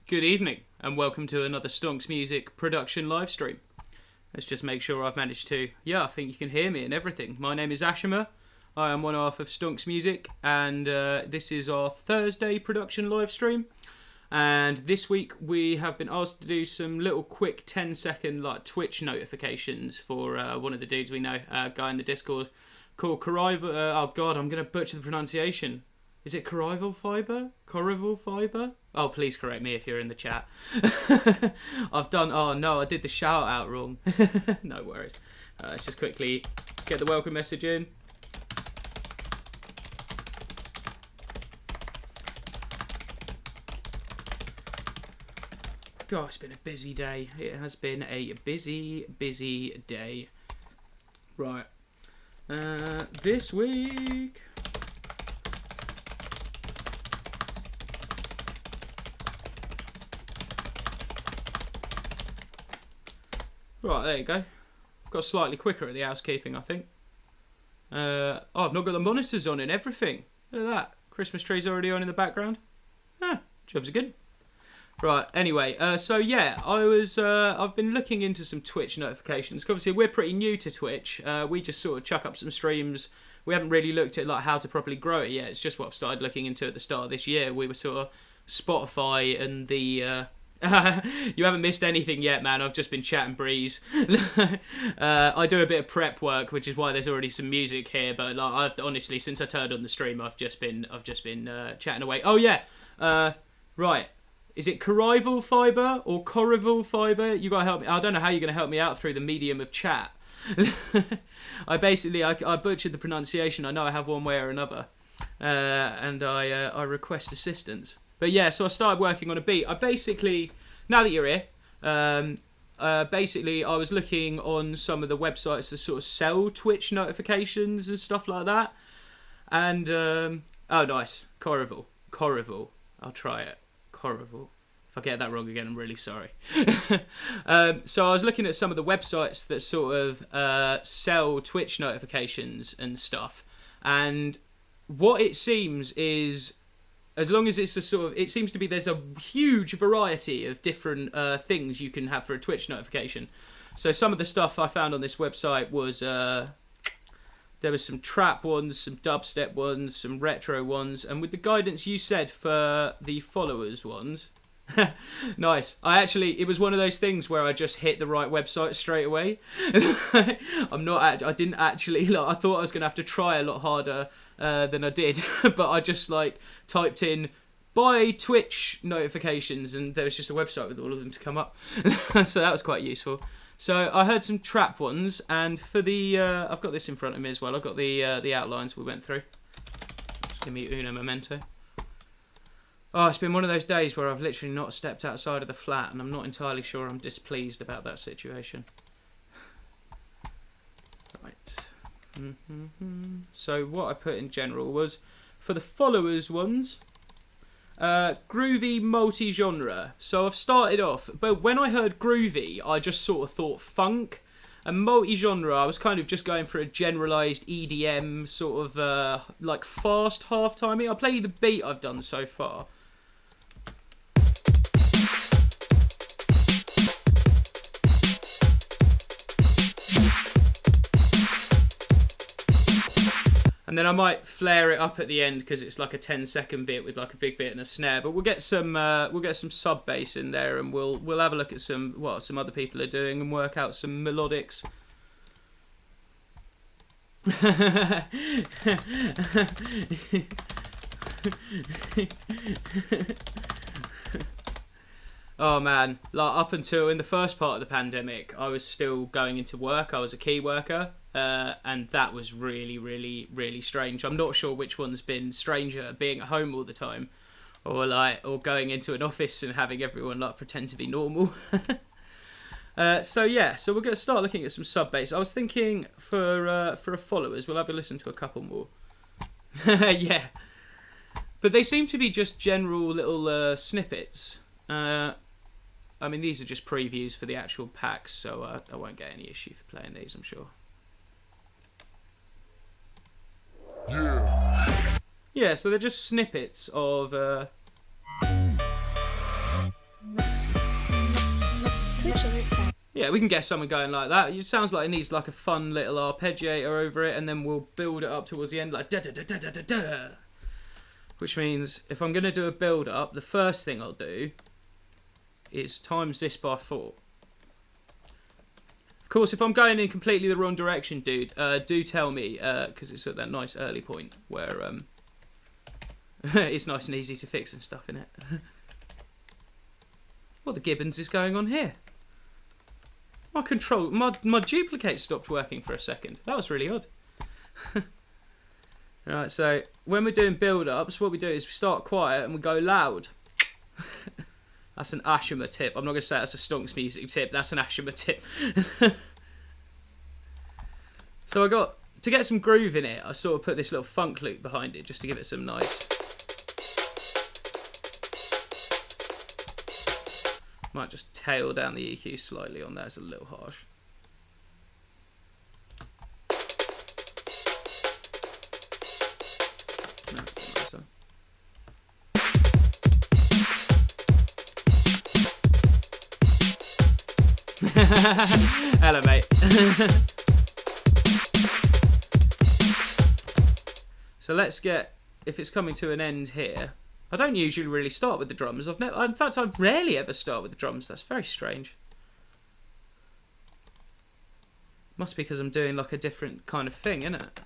Good evening, and welcome to another Stonks Music production live stream. Let's just make sure I've managed to... Yeah, I think you can hear me and everything. My name is Ashima. I am one half of Stonks Music, and this is our Thursday production live stream. And this week we have been asked to do some little quick 10-second like Twitch notifications for one of the dudes we know, a guy in the Discord called oh god, I'm going to butcher the pronunciation. Is it CorrivalFibre? CorrivalFibre? Oh, please correct me if you're in the chat. Oh no, I did the shout out wrong. No worries. Let's just quickly get the welcome message in. God, it's been a busy day. It has been a busy day. Right. This week... Right, there you go. Got slightly quicker at the housekeeping, I think. I've not got the monitors on and everything. Look at that. Christmas tree's already on in the background. Jobs are good. Right, anyway, so yeah, I've been looking into some Twitch notifications. Obviously, we're pretty new to Twitch. We just sort of chuck up some streams. We haven't really looked at like how to properly grow it yet. It's just what I've started looking into at the start of this year. We were sort of Spotify and the... You haven't missed anything yet, man. I've just been chatting breeze. I do a bit of prep work, which is why there's already some music here. But like, honestly, since I turned on the stream, I've just been chatting away. Oh yeah, right. Is it CorrivalFibre or CorrivalFibre? You gotta help me. I don't know how you're gonna help me out through the medium of chat. I butchered the pronunciation. I know I have one way or another, and I request assistance. But yeah, so I started working on a beat. I basically, now that you're here, basically I was looking on some of the websites that sort of sell Twitch notifications and stuff like that. And, oh nice, Corrival. I'll try it. Corrival. If I get that wrong again, I'm really sorry. So I was looking at some of the websites that sort of sell Twitch notifications and stuff. And what it seems is... As long as it's a sort of... It seems to be there's a huge variety of different things you can have for a Twitch notification. So some of the stuff I found on this website was... there was some trap ones, some dubstep ones, some retro ones. And with the guidance you said for the followers ones... Nice. It was one of those things where I just hit the right website straight away. I didn't actually... I thought I was going to have to try a lot harder... than I did, but I just like typed in buy Twitch notifications and there was just a website with all of them to come up. So that was quite useful. So I heard some trap ones, and for the I've got this in front of me as well. I've got the outlines we went through. Just give me uno momento. Oh, it's been one of those days where I've literally not stepped outside of the flat, and I'm not entirely sure I'm displeased about that situation. Right. So what I put in general was, for the followers ones, groovy multi-genre. So I've started off, but when I heard groovy, I just sort of thought funk. And multi-genre, I was kind of just going for a generalised EDM, sort of like fast half-timing. I'll play you the beat I've done so far. And then I might flare it up at the end because it's like a 10-second bit with like a big bit and a snare. But we'll get some sub bass in there, and we'll have a look at what some other people are doing and work out some melodics. Oh man, like up until in the first part of the pandemic, I was still going into work. I was a key worker, and that was really strange. I'm not sure which one's been stranger, being at home all the time, or going into an office and having everyone like pretend to be normal. So we're going to start looking at some sub bass. I was thinking for a followers, we'll have a listen to a couple more. Yeah, but they seem to be just general little snippets. I mean, these are just previews for the actual packs, so I won't get any issue for playing these, I'm sure. Yeah, so they're just snippets of... Yeah, we can get something going like that. It sounds like it needs like a fun little arpeggiator over it, and then we'll build it up towards the end like da da da da da da da. Which means if I'm going to do a build up, the first thing I'll do is times this by 4. Of course, if I'm going in completely the wrong direction, dude, do tell me, because it's at that nice early point where it's nice and easy to fix and stuff in it. What the gibbons is going on here? My duplicate stopped working for a second. That was really odd. Right, so when we're doing build-ups, what we do is we start quiet and we go loud. That's an Ashima tip. I'm not going to say that's a Stonks music tip. That's an Ashima tip. So I got, to get some groove in it, I sort of put this little funk loop behind it just to give it some nice. Might just tail down the EQ slightly on that. It's a little harsh. No, it's nicer. Hello, mate. So let's get, if it's coming to an end here. I don't usually really start with the drums. In fact, I rarely ever start with the drums. That's very strange. Must be because I'm doing like a different kind of thing, isn't it?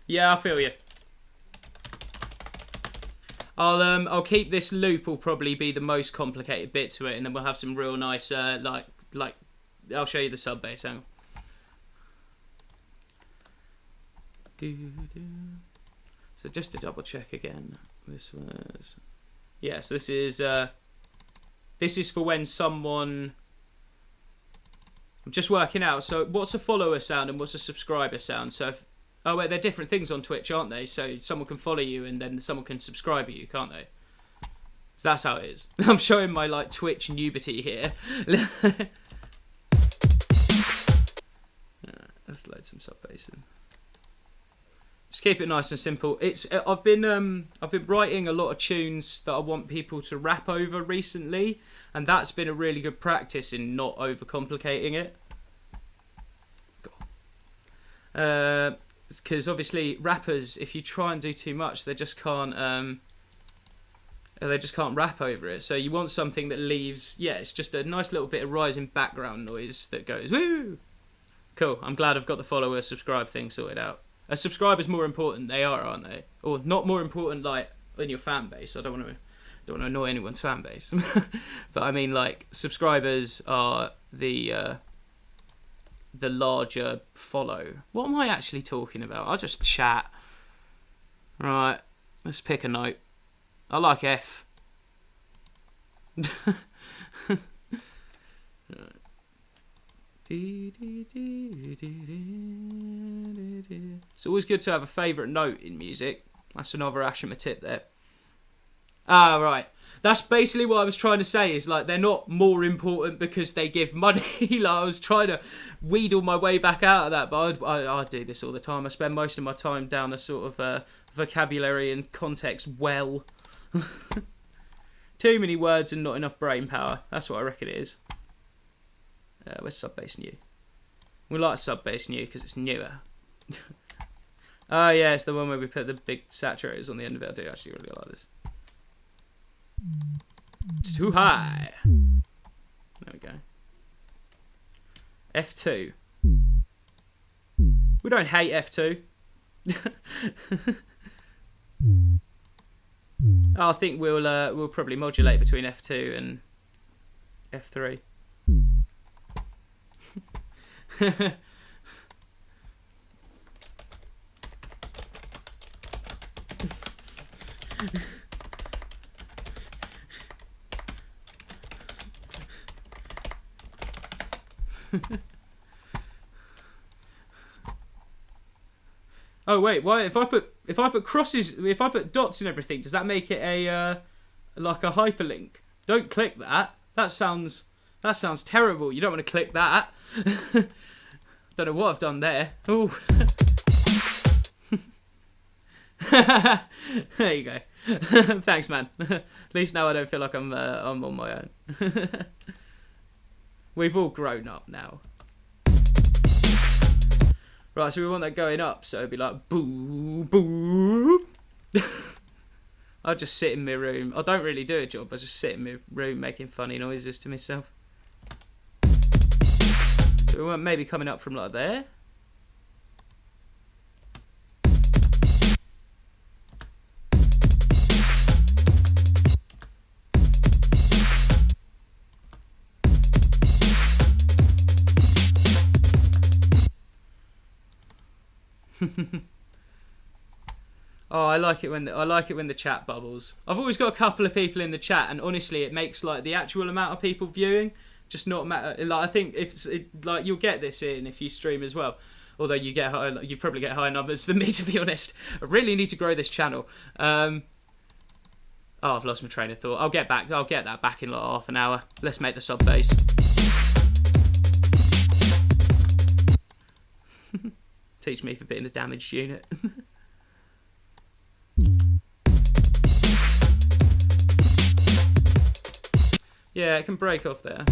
Yeah, I feel you. I'll keep this loop. Will probably be the most complicated bit to it, and then we'll have some real nice like I'll show you the sub bass. Hang on. So just to double check again, this was so this is for when someone. I'm just working out. So what's a follower sound and what's a subscriber sound? So oh wait, they're different things on Twitch, aren't they? So someone can follow you and then someone can subscribe you, can't they? So that's how it is. I'm showing my like Twitch nudity here. Let's load some sub bass in. Just keep it nice and simple. I've been writing a lot of tunes that I want people to rap over recently, and that's been a really good practice in not overcomplicating it. Because obviously rappers, if you try and do too much, they just can't rap over it. So you want something that leaves, it's just a nice little bit of rising background noise that goes woo. Cool. I'm glad I've got the follower subscribe thing sorted out. A subscriber's more important. They are, aren't they? Or not more important, like in your fan base. I don't want to annoy anyone's fan base, but I mean like subscribers are the larger follow. What am I actually talking about? I'll just chat. Right, let's pick a note. I like F. It's always good to have a favourite note in music. That's another Ashima tip there. Ah, right. That's basically what I was trying to say, is like they're not more important because they give money. Like I was trying to wheedle my way back out of that, but I do this all the time. I spend most of my time down a sort of vocabulary and context well. Too many words and not enough brain power. That's what I reckon it is. Where's sub bass new? We like sub bass new because it's newer. Oh yeah, it's the one where we put the big saturators on the end of it. I do actually really like this. It's too high. There we go. F2. We don't hate F2. I think we'll probably modulate between F2 and F3. Oh wait, why if I put crosses, if I put dots and everything, does that make it a like a hyperlink? Don't click that. That sounds terrible. You don't want to click that. Don't know what I've done there. Ooh. There you go. Thanks, man. At least now I don't feel like I'm on my own. We've all grown up now. Right, so we want that going up, so it'd be like boo, boo. I just sit in my room. I don't really do a job. I just sit in my room making funny noises to myself. So we want maybe coming up from like there. Oh, I like it when the chat bubbles. I've always got a couple of people in the chat, and honestly, it makes like the actual amount of people viewing just not matter. Like I think like you'll get this in if you stream as well. Although you probably get higher numbers than me, to be honest. I really need to grow this channel. Oh, I've lost my train of thought. I'll get that back in like half an hour. Let's make the sub base. Teach me for being a damaged unit. Yeah, it can break off there.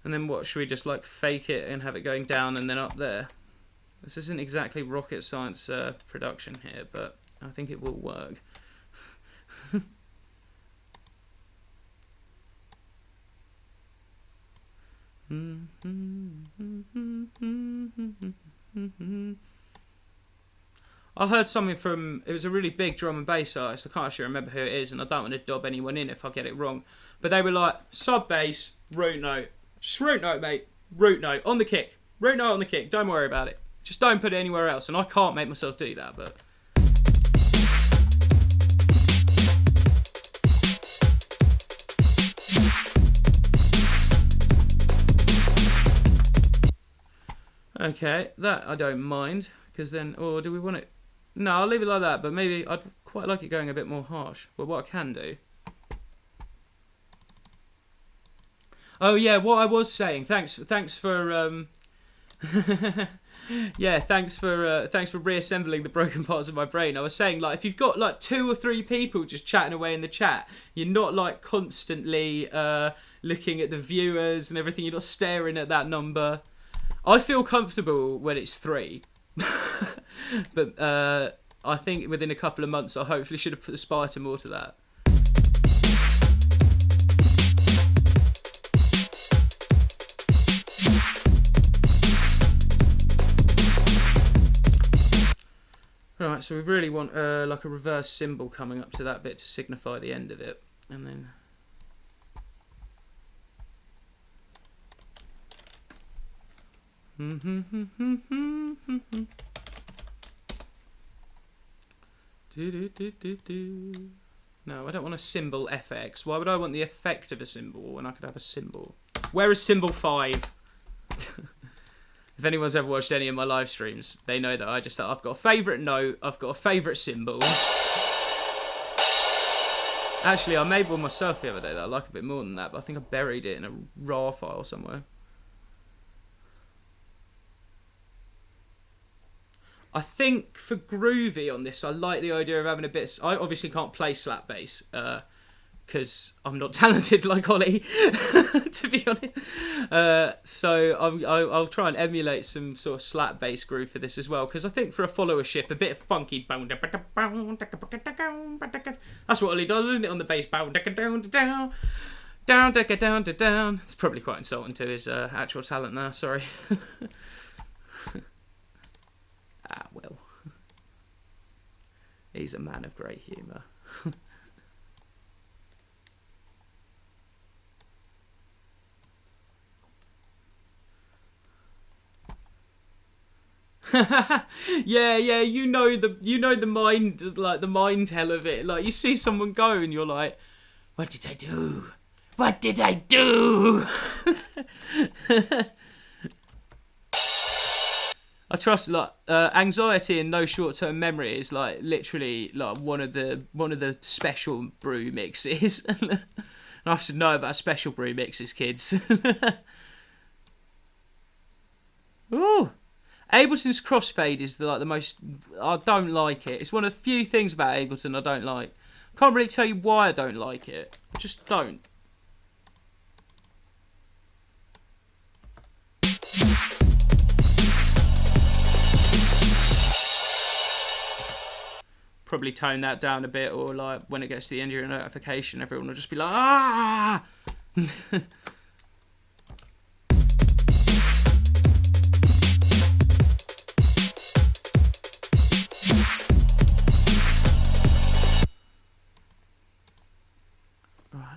And then what, should we just like fake it and have it going down and then up there? This isn't exactly rocket science production here, but I think it will work. I heard something from, it was a really big drum and bass artist, I can't actually remember who it is, and I don't want to dob anyone in if I get it wrong, but they were like, sub bass, root note, just root note mate, root note, on the kick, root note on the kick, don't worry about it, just don't put it anywhere else, and I can't make myself do that, but... Okay, that I don't mind, because then, or do we want it? No, I'll leave it like that, but maybe I'd quite like it going a bit more harsh. But what I can do... Oh yeah, what I was saying, thanks for yeah, thanks for reassembling the broken parts of my brain. I was saying, like, if you've got like 2 or 3 people just chatting away in the chat, you're not like constantly looking at the viewers and everything, you're not staring at that number. I feel comfortable when it's 3. But I think within a couple of months I hopefully should have aspired to more to that. Right, so we really want like a reverse symbol coming up to that bit to signify the end of it. And then... No, I don't want a symbol FX. Why would I want the effect of a symbol when I could have a symbol? Where is symbol 5? If anyone's ever watched any of my live streams, they know that I've got a favourite note, I've got a favourite symbol. Actually, I made one myself the other day that I like a bit more than that, but I think I buried it in a RAR file somewhere. I think for groovy on this, I like the idea of having a bit... I obviously can't play slap bass, because I'm not talented like Ollie, to be honest. So I'll try and emulate some sort of slap bass groove for this as well, because I think for a followership, a bit of funky... That's what Ollie does, isn't it, on the bass? Down. It's probably quite insulting to his actual talent now, sorry. Ah, well. He's a man of great humour. yeah, you know the mind, like the mind hell of it. Like you see someone go and you're like, what did I do? What did I do? I trust like anxiety and no short-term memory is like literally like one of the special brew mixes. I should know about special brew mixes, kids. Ooh. Ableton's crossfade is the most... I don't like it. It's one of the few things about Ableton I don't like. Can't really tell you why I don't like it. I just don't. Probably tone that down a bit, or like when it gets to the end of your notification, everyone will just be like, ah! Right,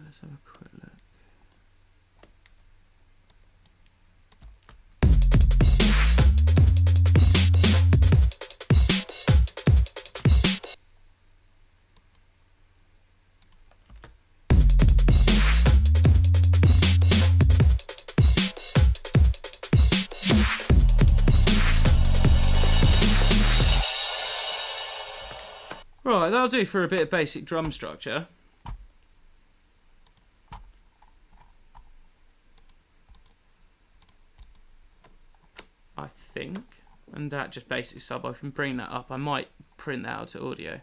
let's have a quick look. Right, that'll do for a bit of basic drum structure. I think. And that just basic sub, I can bring that up. I might print that out to audio.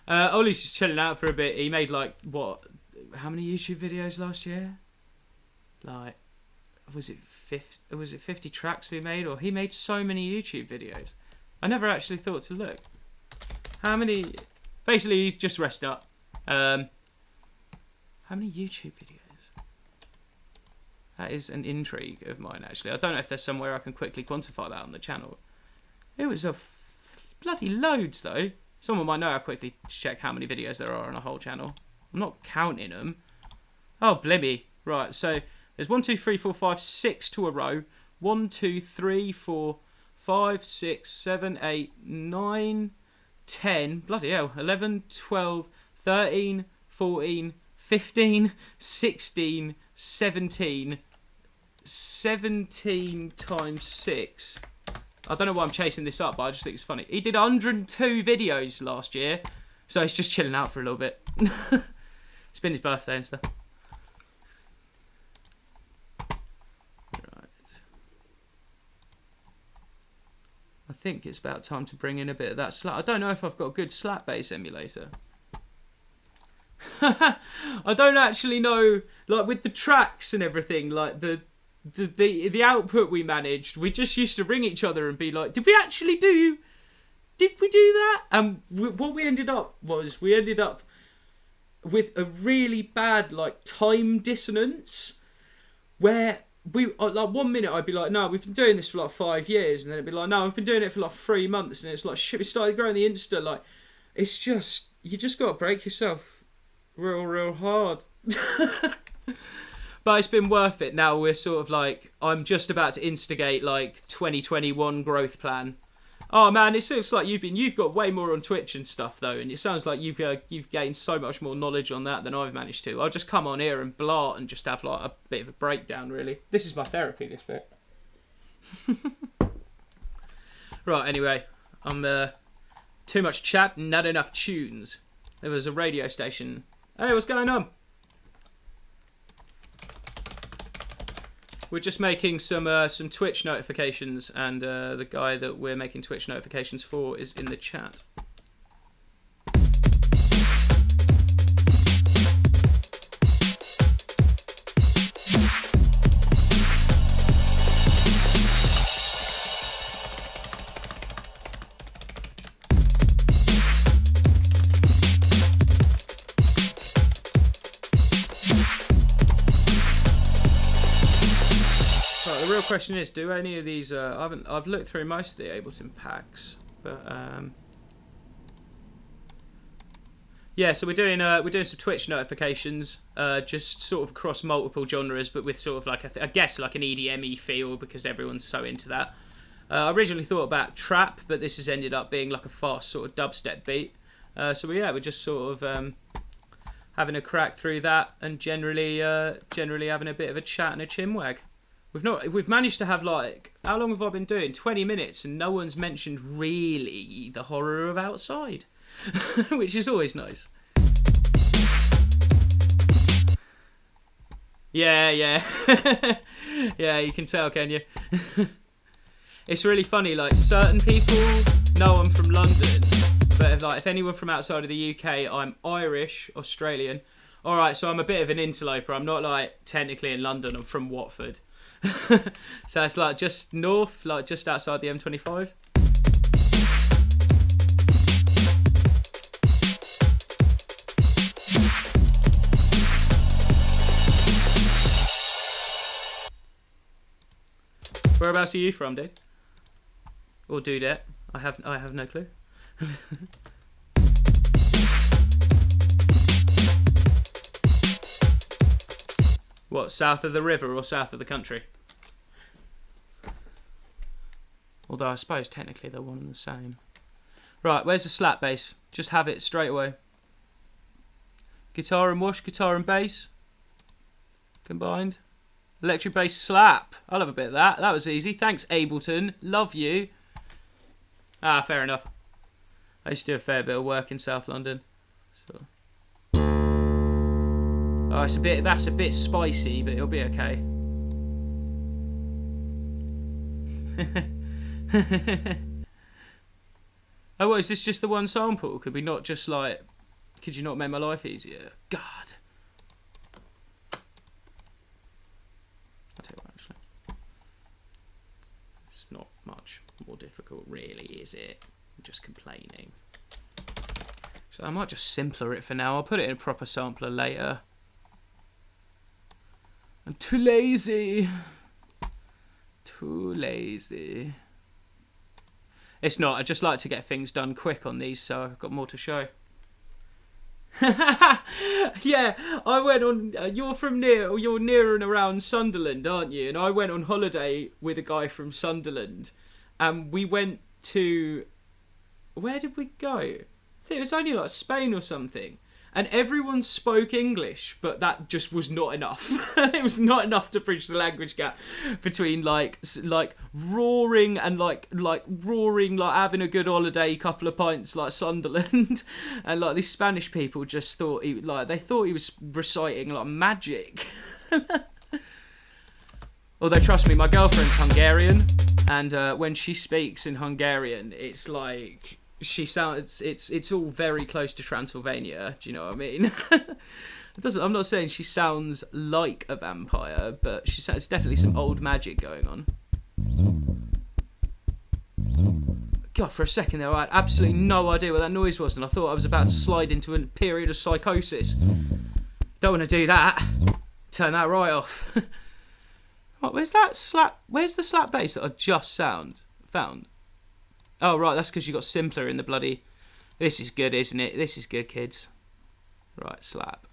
Ollie's just chilling out for a bit. He made like, what, how many YouTube videos last year? Like, was it 50 tracks we made? Or he made so many YouTube videos. I never actually thought to look. How many... Basically, he's just rested up. How many YouTube videos? That is an intrigue of mine, actually. I don't know if there's somewhere I can quickly quantify that on the channel. It was bloody loads, though. Someone might know how quickly check how many videos there are on a whole channel. I'm not counting them. Oh, blimey. Right, so there's 1, 2, 3, 4, 5, 6 to a row. 1, 2, 3, 4, 5, 6, 7, 8, 9, 10. Bloody hell. 11, 12, 13, 14, 15, 16, 17. 17 times 6. I don't know why I'm chasing this up, but I just think it's funny. He did 102 videos last year, so he's just chilling out for a little bit. It's been his birthday and stuff. Right. I think it's about time to bring in a bit of that slap. I don't know if I've got a good slap bass emulator. I don't actually know, like with the tracks and everything, like the output we managed, we just used to ring each other and be like, did we do that? And what we ended up was, we ended up with a really bad like time dissonance, where we like 1 minute I'd be like, no, we've been doing this for like 5 years, and then it'd be like, no, we've been doing it for like 3 months, and it's like, shit, we started growing the Insta. Like, it's just, you just got to break yourself real hard. But it's been worth it. Now we're sort of like, I'm just about to instigate like 2021 growth plan. Oh man, it looks like you've got way more on Twitch and stuff though, and it sounds like you've gained so much more knowledge on that than I've managed to. I'll just come on here and blart and just have like a bit of a breakdown, really. This is my therapy, this bit. Right, anyway, I'm too much chat, not enough tunes. There was a radio station. Hey, what's going on? We're just making some Twitch notifications, and the guy that we're making Twitch notifications for is in the chat. Question is, do any of these I've looked through most of the Ableton packs, but yeah, so we're doing some Twitch notifications, just sort of across multiple genres, but with sort of like I guess like an EDM-y feel, because everyone's so into that. I originally thought about trap, but this has ended up being like a fast sort of dubstep beat. So yeah, we're just sort of having a crack through that, and generally having a bit of a chat and a chinwag. We've managed to have like, how long have I been doing? 20 minutes, and no one's mentioned really the horror of outside, which is always nice. Yeah, yeah. Yeah, you can tell, can you? It's really funny, like, certain people know I'm from London, but if anyone from outside of the UK, I'm Irish, Australian. Alright, so I'm a bit of an interloper. I'm not, like, technically in London. I'm from Watford. So it's, like, just north, like, just outside the M25. Whereabouts are you from, dude? Or dudette? I have no clue. What, south of the river or south of the country? Although I suppose technically they're one and the same. Right, where's the slap bass? Just have it straight away. Guitar and wash, guitar and bass combined. Electric bass slap. I'll have a bit of that. That was easy. Thanks, Ableton. Love you. Ah, fair enough. I used to do a fair bit of work in South London. So. Oh, that's a bit spicy, but it'll be okay. Oh, what, is this just the one sample? Could we not just like... Could you not make my life easier? God. I'll tell you what, actually. It's not much more difficult, really, is it? I'm just complaining. So I might just simpler it for now. I'll put it in a proper sampler later. I'm too lazy. Too lazy. It's not. I just like to get things done quick on these, so I've got more to show. Yeah, I went on. You're near and around Sunderland, aren't you? And I went on holiday with a guy from Sunderland, and we went to. Where did we go? I think it was only like Spain or something. And everyone spoke English, but that just was not enough. It was not enough to bridge the language gap between like roaring and like having a good holiday, couple of pints like Sunderland, and like these Spanish people just thought they thought he was reciting like magic. Although trust me, my girlfriend's Hungarian, and when she speaks in Hungarian, it's like. She sounds. It's all very close to Transylvania. Do you know what I mean? I'm not saying she sounds like a vampire, but she sounds definitely some old magic going on. God, for a second there, I had absolutely no idea what that noise was, and I thought I was about to slide into a period of psychosis. Don't want to do that. Turn that right off. What? Where's that slap? Where's the slap bass that I just found? Oh, right, that's because you got simpler in the bloody... This is good, isn't it? This is good, kids. Right, slap.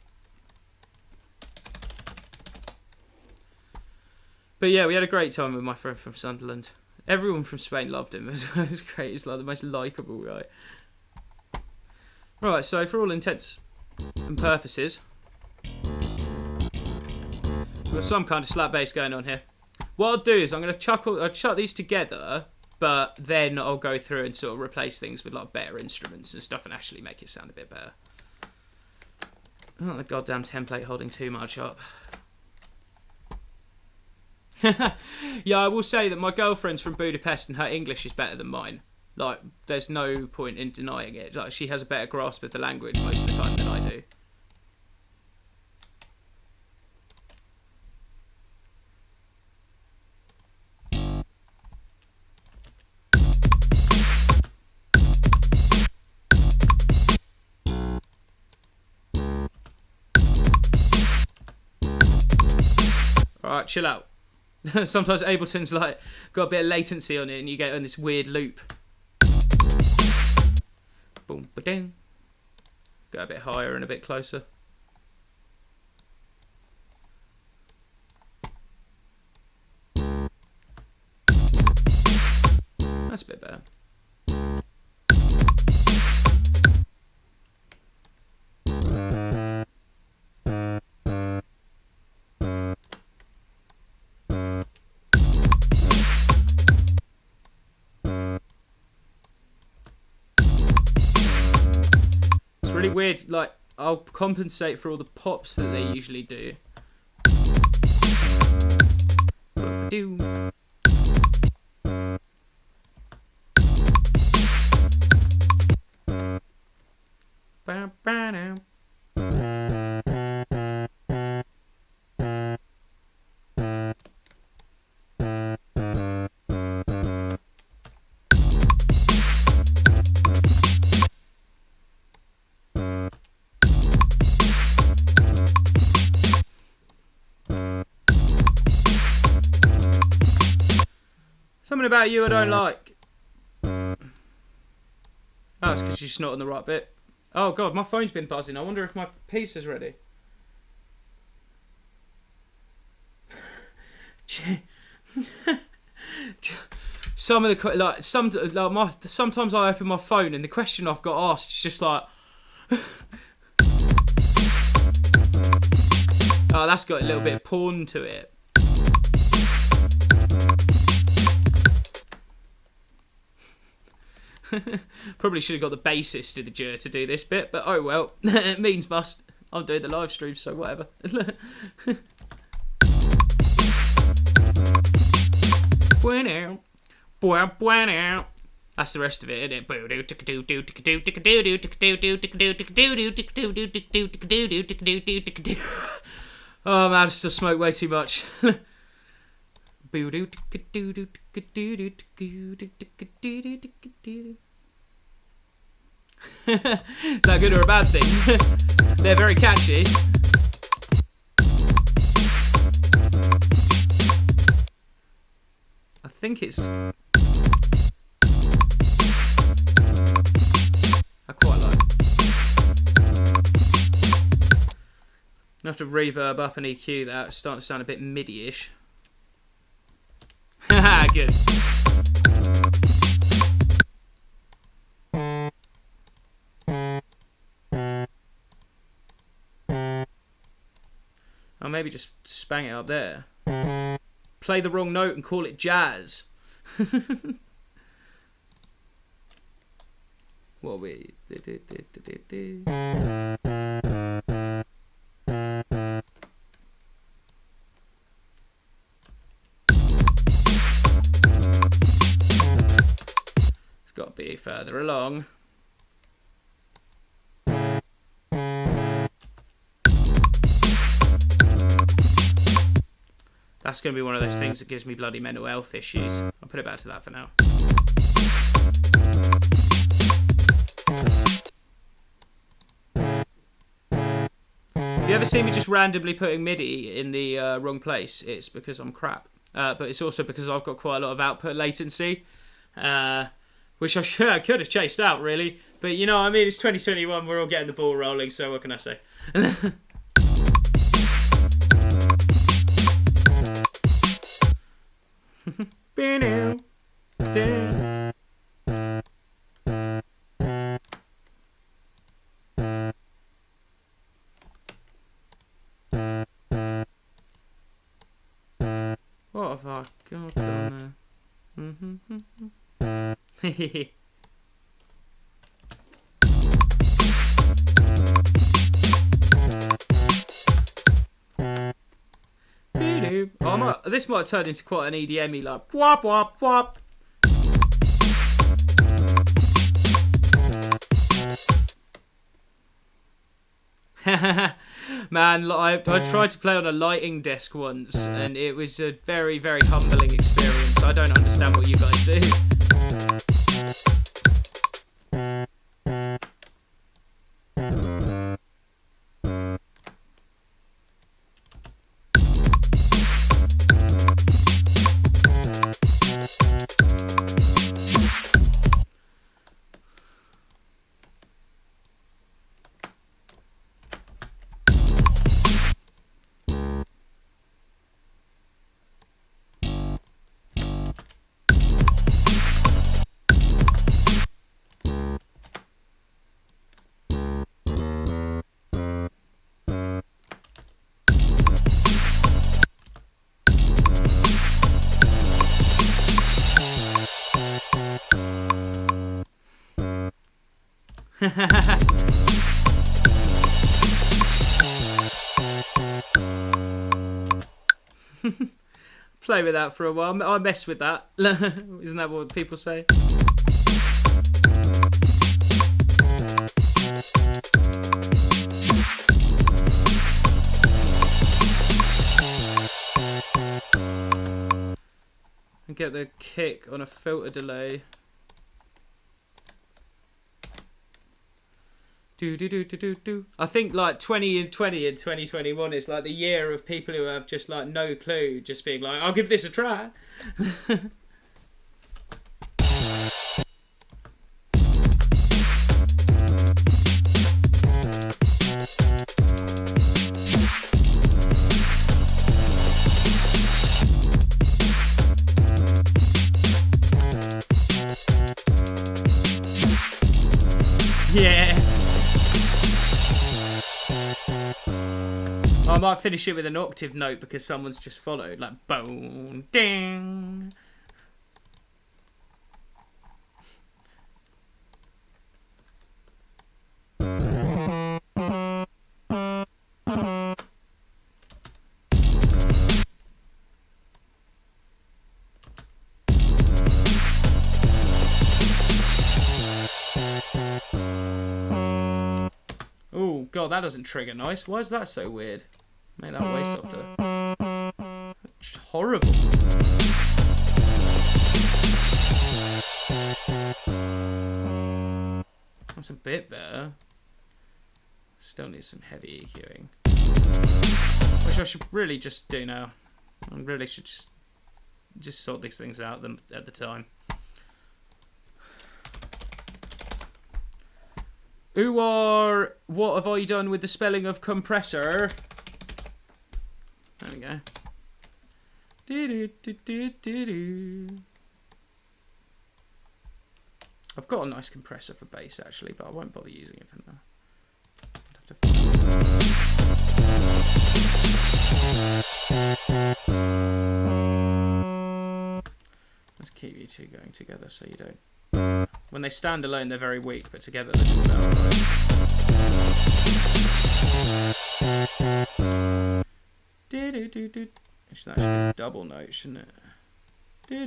But yeah, we had a great time with my friend from Sunderland. Everyone from Spain loved him. It was great. He's like the most likeable guy. Right, so for all intents and purposes, we've got some kind of slap bass going on here. What I'll do is I'm going to I'll chuck these together... But then I'll go through and sort of replace things with like better instruments and stuff and actually make it sound a bit better. Oh, the goddamn template holding too much up. Yeah, I will say that my girlfriend's from Budapest and her English is better than mine. Like, there's no point in denying it. Like, she has a better grasp of the language most of the time than I do. Alright, chill out. Sometimes Ableton's like got a bit of latency on it and you get on this weird loop. Boom, ba-ding. Go a bit higher and a bit closer. That's a bit better. Weird, like I'll compensate for all the pops that they usually do. do. Something about you I don't like. Oh, it's because you're not on the right bit. Oh god, my phone's been buzzing. I wonder if my pizza's ready. Some of the sometimes I open my phone and the question I've got asked is just like, oh, that's got a little bit of porn to it. Probably should have got the bassist of the Jur to do this bit, but oh well. It means must. I'll do the live stream, so whatever. That's the rest of it, isn't it? Oh man, I still smoke way too much. Is that good or a bad thing? They're very catchy. I think it's... I quite like. I have to reverb up and EQ that. It's starting to sound a bit MIDI-ish. Haha, good. I'll maybe just spang it up there. Play the wrong note and call it jazz. What we... Got to be further along. That's going to be one of those things that gives me bloody mental health issues. I'll put it back to that for now. If you ever see me just randomly putting MIDI in the wrong place, it's because I'm crap. But it's also because I've got quite a lot of output latency. Which I could have chased out, really. But, you know what I mean? It's 2021, we're all getting the ball rolling, so what can I say? What have I got on there? Oh, this might turn into quite an EDM-y, like wop wop wop. Man, I tried to play on a lighting desk once, and it was a very, very humbling experience. I don't understand what you guys do. Play with that for a while. I mess with that. Isn't that what people say? And get the kick on a filter delay. I think like 2020 and 2021 is like the year of people who have just like no clue, just being like, I'll give this a try. Yeah. I might finish it with an octave note because someone's just followed, like boom, ding. Oh god, that doesn't trigger nice. Why is that so weird? Make that way softer. It's horrible. That's a bit better. Still need some heavy EQing. Which I should really just do now. I really should just sort these things out at the time. What have I done with the spelling of compressor? There we go. I've got a nice compressor for bass actually, but I won't bother using it for now. I'd have to Let's keep you two going together so you don't. When they stand alone, they're very weak, but together they're just about right. That should be a double note, shouldn't it? They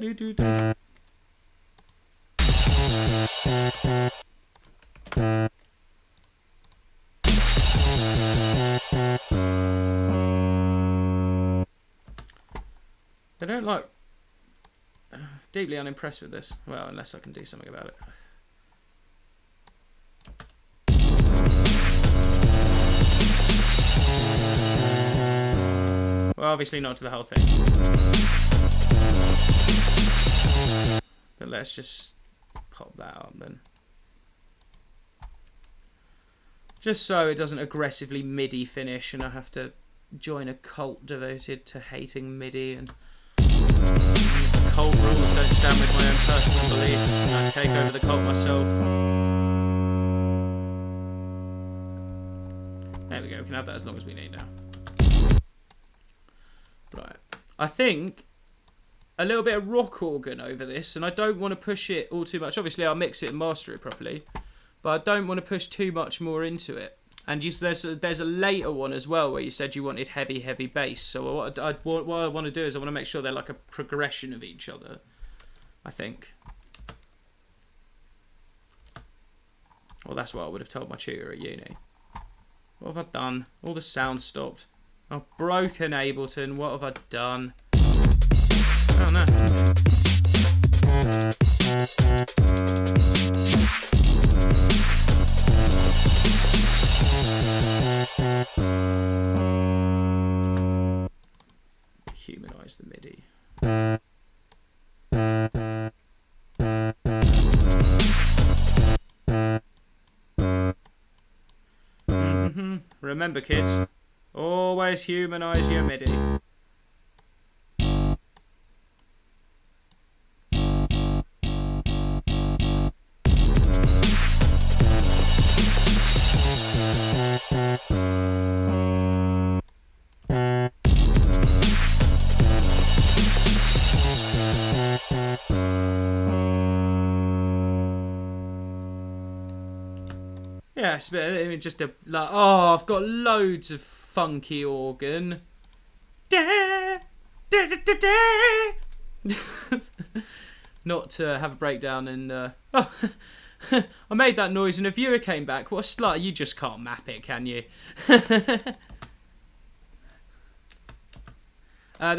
don't like... Deeply unimpressed with this. Well, unless I can do something about it. Well, obviously not to the whole thing. But let's just pop that up then. Just so it doesn't aggressively MIDI finish and I have to join a cult devoted to hating MIDI and cult rules don't stand with my own personal beliefs and I take over the cult myself. There we go, we can have that as long as we need now. Right. I think a little bit of rock organ over this, and I don't want to push it all too much. Obviously, I'll mix it and master it properly, but I don't want to push too much more into it. And there's a later one as well where you said you wanted heavy bass. So what I want to do is I want to make sure they're like a progression of each other, I think. Well, that's what I would have told my tutor at uni. What have I done? All the sound stopped. I've broken Ableton. What have I done? Oh no. Humanize the MIDI. Remember, kids, always humanize your MIDI. Yes, but just a like, oh, I've got loads of funky organ. Da, da, Not to have a breakdown and oh, I made that noise and a viewer came back. What a slut! You just can't map it, can you? The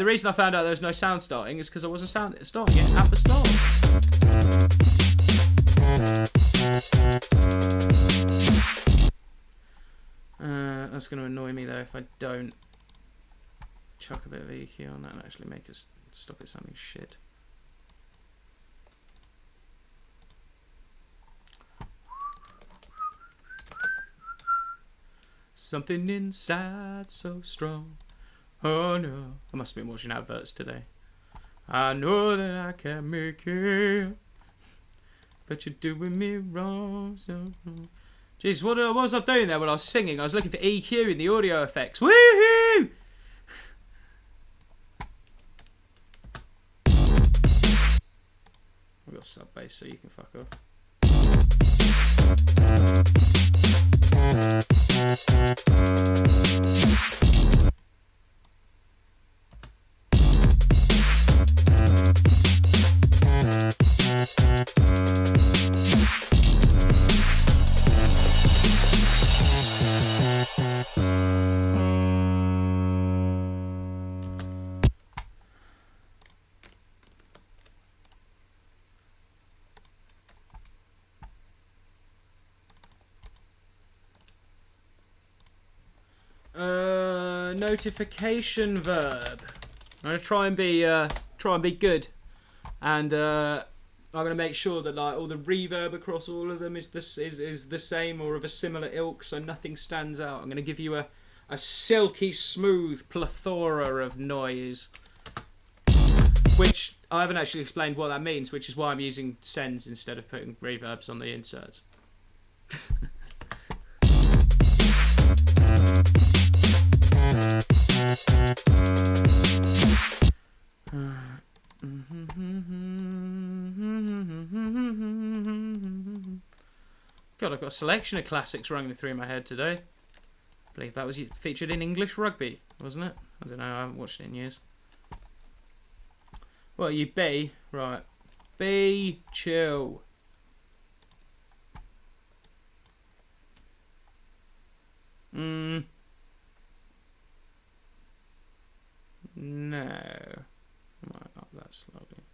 reason I found out there was no sound starting is because I wasn't starting it at the start. That's going to annoy me though if I don't chuck a bit of EQ on that and actually make it stop it sounding shit. Something inside so strong. Oh no. I must have been watching adverts today. I know that I can make it, but you're doing me wrong. So wrong. Jeez, what was I doing there when I was singing? I was looking for EQ in the audio effects. Woohoo! I've got sub bass, so you can fuck off. Notification verb. I'm gonna try and be good, and I'm gonna make sure that like all the reverb across all of them is the same or of a similar ilk, so nothing stands out. I'm gonna give you a silky smooth plethora of noise, which I haven't actually explained what that means, which is why I'm using sends instead of putting reverbs on the inserts. God, I've got a selection of classics running through my head today. I believe that was featured in English Rugby, wasn't it? I don't know, I haven't watched it in years. What are you, B? Right. B, chill. No. Right, up that slowly.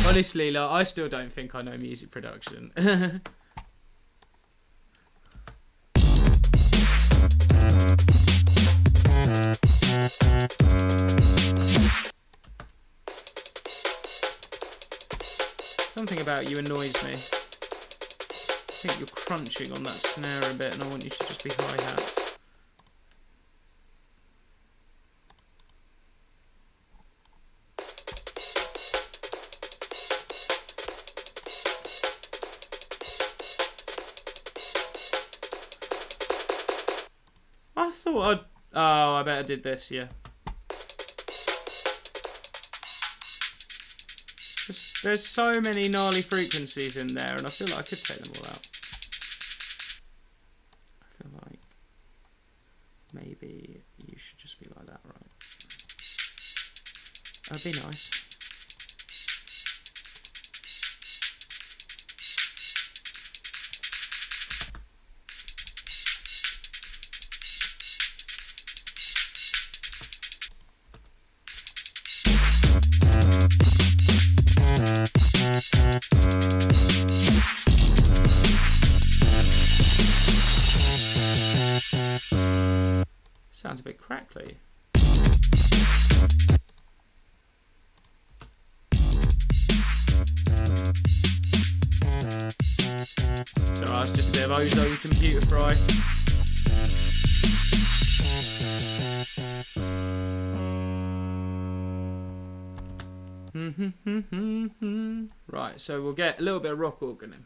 Honestly, like, I still don't think I know music production. Something about you annoys me. I think you're crunching on that snare a bit and I want you to just be hi-hats. I thought I'd... Oh, I bet I did this, yeah. There's so many gnarly frequencies in there, and I feel like I could take them all out. I feel like maybe you should just be like that, right? That'd be nice. Sounds a bit crackly. So that's just a bit of ozone computer fry. Right, so we'll get a little bit of rock organ in.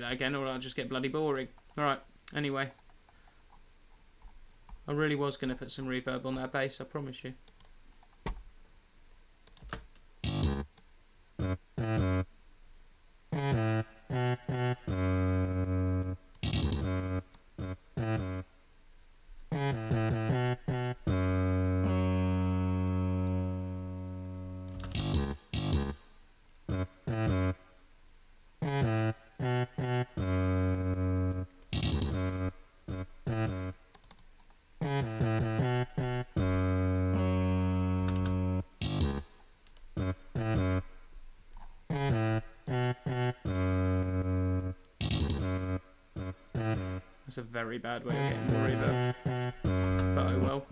that again, or I'll just get bloody boring. Alright, anyway. I really was going to put some reverb on that bass, I promise you. That's a very bad way of getting more reverb, but oh well.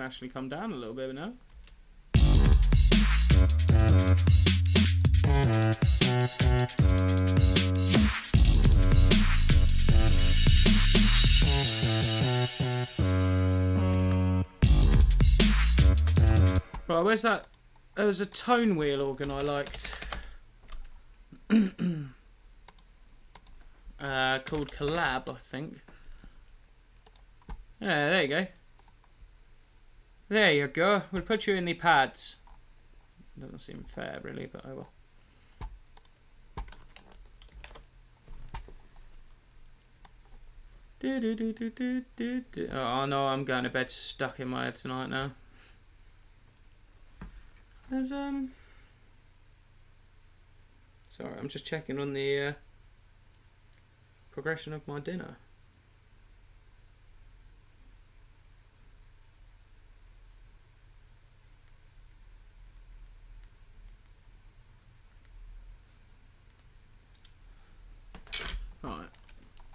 Actually come down a little bit now. Right, where's that? There was a tone wheel organ I liked. Called Collab, I think. Yeah, there you go. There you go. We'll put you in the pads. Doesn't seem fair, really, but oh well. Oh no, I'm going to bed stuck in my head tonight now. There's sorry, I'm just checking on the progression of my dinner. Right.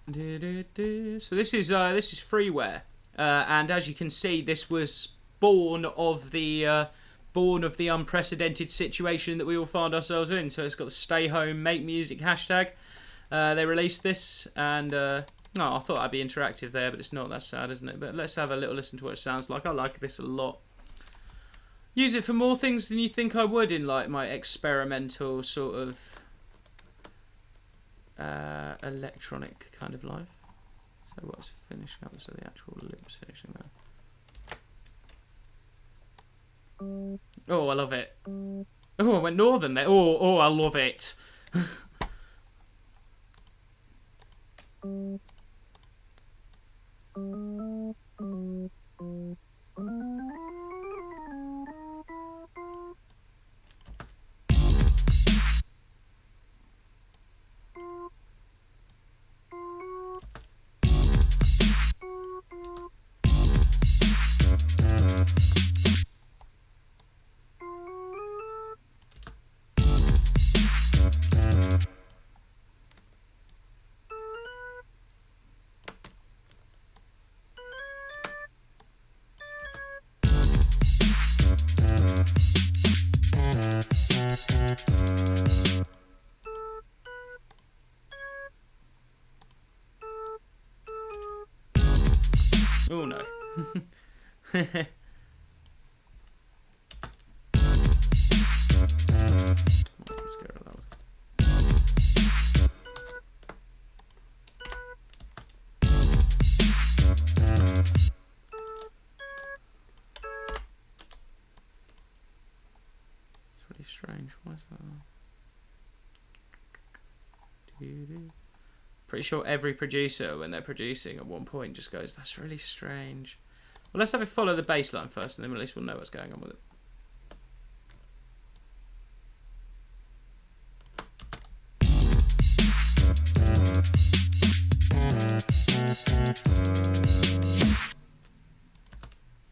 So this is freeware, and as you can see, this was born of the unprecedented situation that we all found ourselves in. So it's got the "Stay Home, Make Music" hashtag. They released this, and I thought I'd be interactive there, but it's not. That's sad, isn't it? But let's have a little listen to what it sounds like. I like this a lot. Use it for more things than you think I would in like my experimental sort of electronic kind of life. So what's finishing up? So the actual lips finishing there. Oh, I love it. Oh, I went northern there. Oh, I love it. Oh no. It's really strange. Why is that? Pretty sure every producer, when they're producing at one point, just goes, "That's really strange." Well, let's have it follow the bass line first, and then at least we'll know what's going on with it.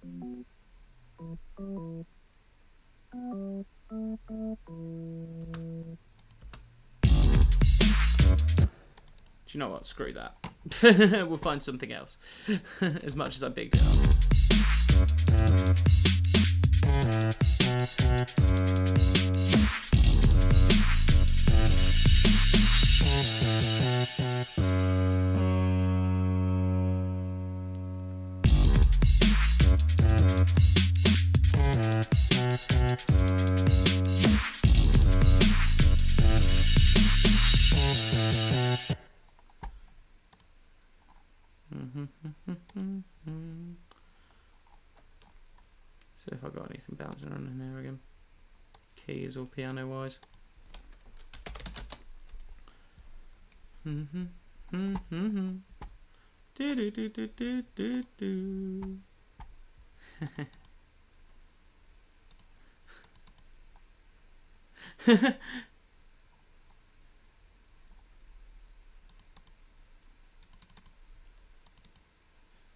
Do you know what? Screw that. We'll find something else. As much as I bigged it up. See if I got anything bouncing around in there again. Keys or piano wise. Do do do do do do do.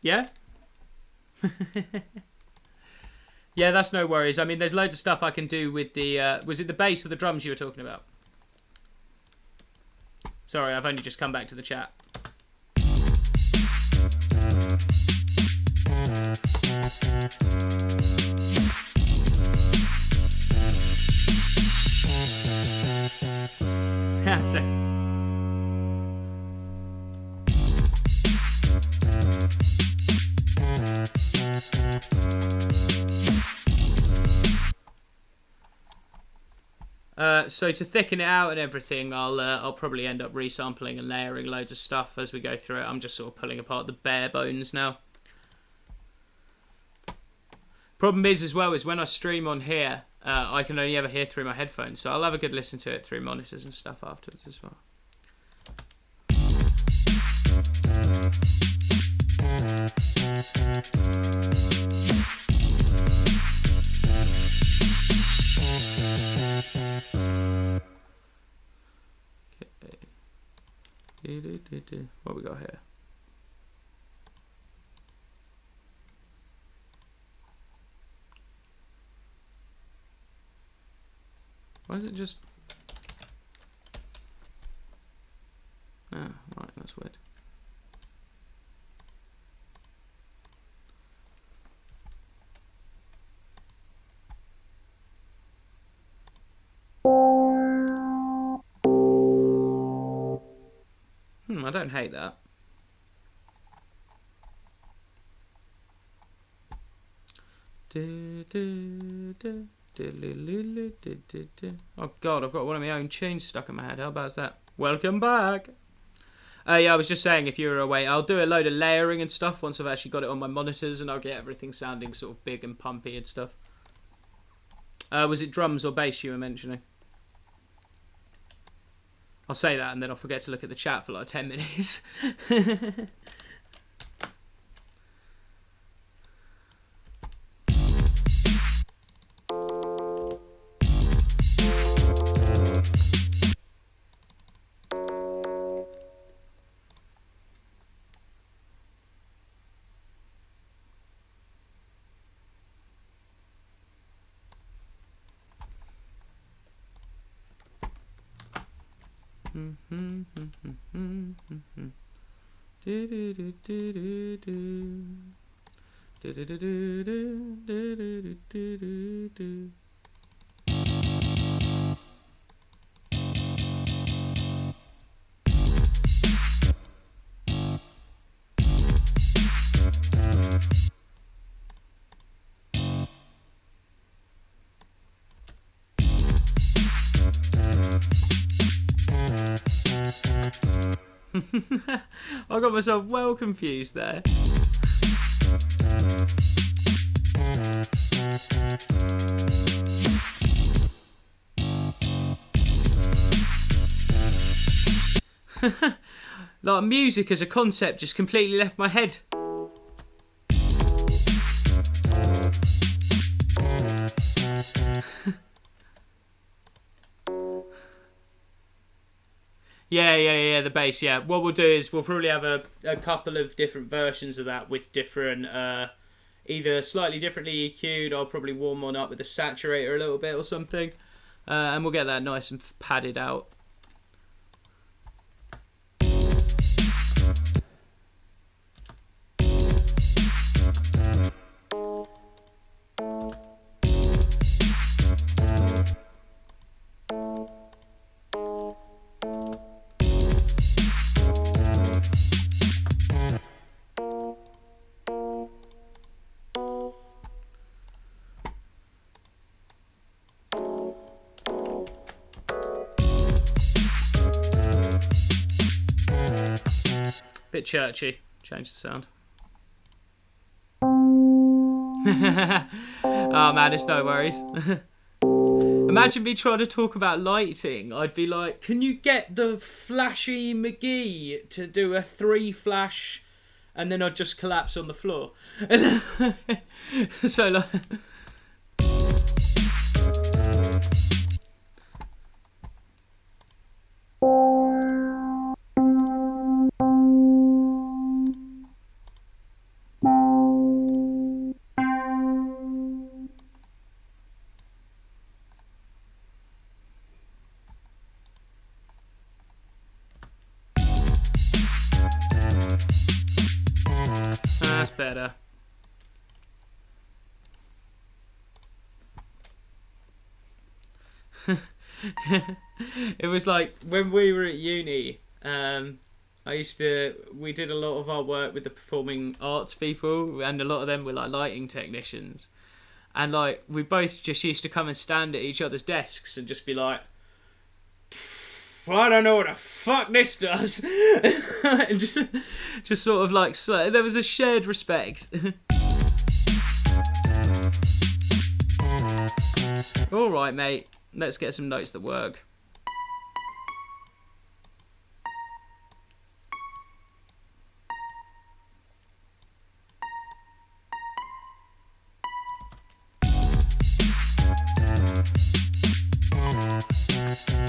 Yeah? Yeah, that's no worries. I mean, there's loads of stuff I can do with the... was it the bass or the drums you were talking about? Sorry, I've only just come back to the chat. That's it. So to thicken it out and everything, I'll probably end up resampling and layering loads of stuff as we go through it. I'm just sort of pulling apart the bare bones now. Problem is as well is when I stream on here, I can only ever hear through my headphones, so I'll have a good listen to it through monitors and stuff afterwards as well. What we got here? Why is it just... Oh, right, that's weird. I don't hate that. Oh god, I've got one of my own tunes stuck in my head. How about that? Welcome back. Yeah, I was just saying, if you were away, I'll do a load of layering and stuff once I've actually got it on my monitors, and I'll get everything sounding sort of big and pumpy and stuff. Was it drums or bass you were mentioning? I'll say that and then I'll forget to look at the chat for like 10 minutes. I got myself well confused there. Like music as a concept just completely left my head. Yeah, the bass, yeah. What we'll do is we'll probably have a couple of different versions of that with different either slightly differently EQ'd. I'll probably warm one up with the saturator a little bit or something, and we'll get that nice and padded out. Bit churchy. Change the sound. Oh man, it's no worries. Imagine me trying to talk about lighting. I'd be like, can you get the flashy McGee to do a 3 flash, and then I'd just collapse on the floor. So like... That's better. It was like when we were at uni, we did a lot of our work with the performing arts people, and a lot of them were like lighting technicians, and like we both just used to come and stand at each other's desks and just be like, I don't know what the fuck this does. And just sort of like, so there was a shared respect. All right, mate. Let's get some notes that work.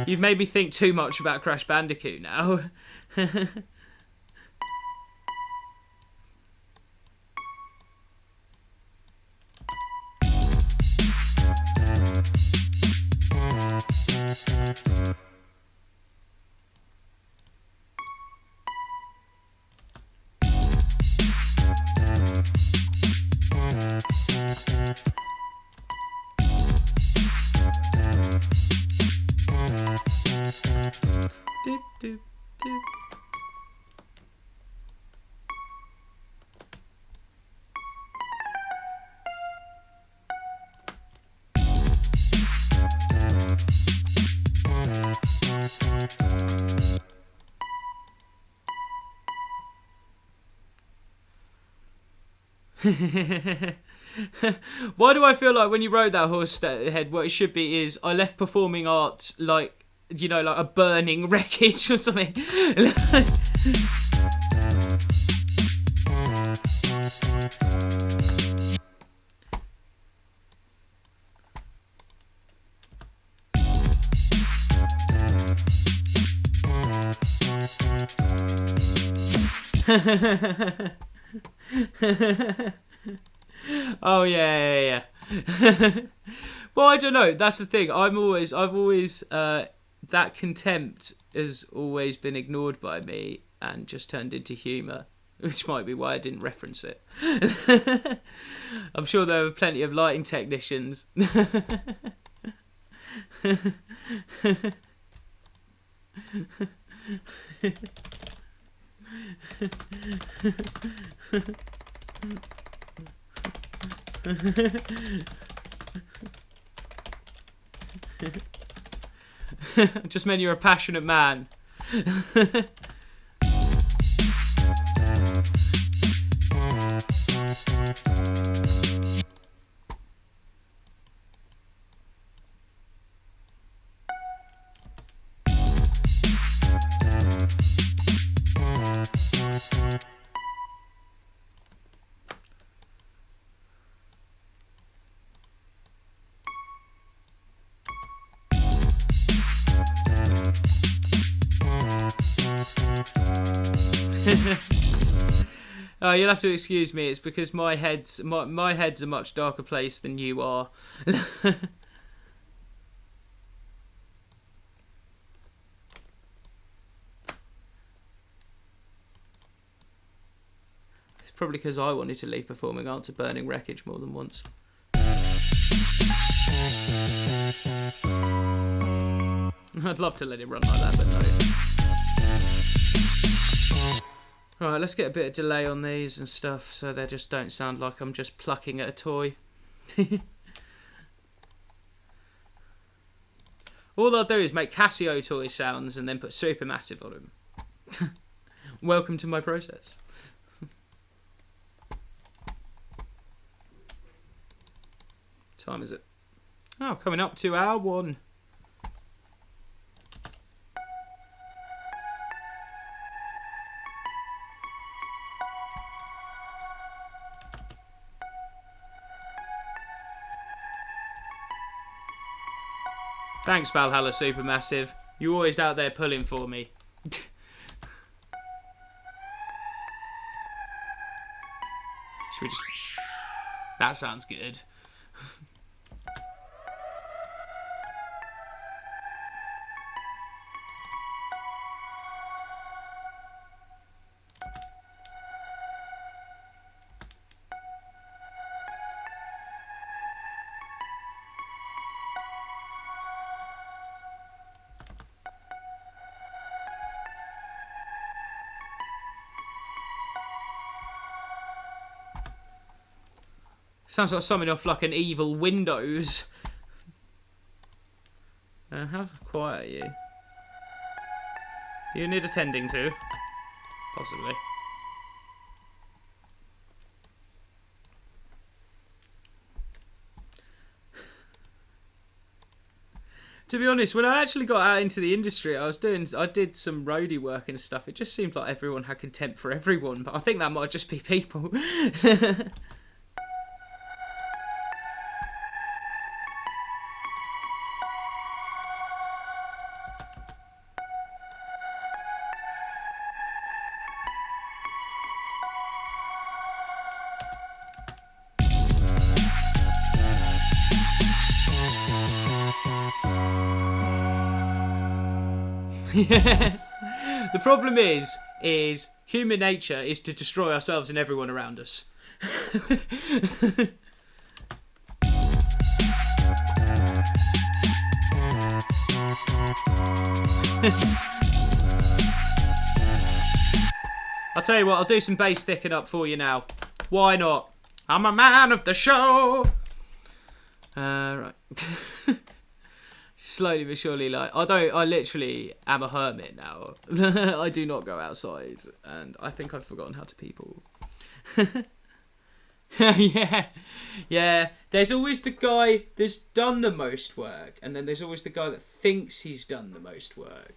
You've made me think too much about Crash Bandicoot now. Doop, doop, doop. Why do I feel like when you wrote that horse head, what it should be is, I left performing arts like, you know, like a burning wreckage or something. Oh yeah. Well, I don't know. That's the thing. I've always that contempt has always been ignored by me and just turned into humour, which might be why I didn't reference it. I'm sure there were plenty of lighting technicians. Just meant you're a passionate man. Oh, you'll have to excuse me. It's because my head's a much darker place than you are. It's probably because I wanted to leave Performing Arts of Burning Wreckage more than once. I'd love to let it run like that, but no. Right, let's get a bit of delay on these and stuff so they just don't sound like I'm just plucking at a toy. All I'll do is make Casio toy sounds and then put Supermassive on them. Welcome to my process. Time is it? Oh, coming up to hour 1. Thanks, Valhalla Supermassive. You're always out there pulling for me. Should we just... That sounds good. Sounds like something off like an evil Windows. How quiet are you? You need attending to? Possibly. To be honest, when I actually got out into the industry, I did some roadie work and stuff. It just seemed like everyone had contempt for everyone, but I think that might just be people. The problem is human nature is to destroy ourselves and everyone around us. I'll tell you what, I'll do some bass thicking up for you now. Why not? I'm a man of the show. Right. Slowly but surely, like, I literally am a hermit now. I do not go outside, and I think I've forgotten how to people. Yeah. There's always the guy that's done the most work, and then there's always the guy that thinks he's done the most work.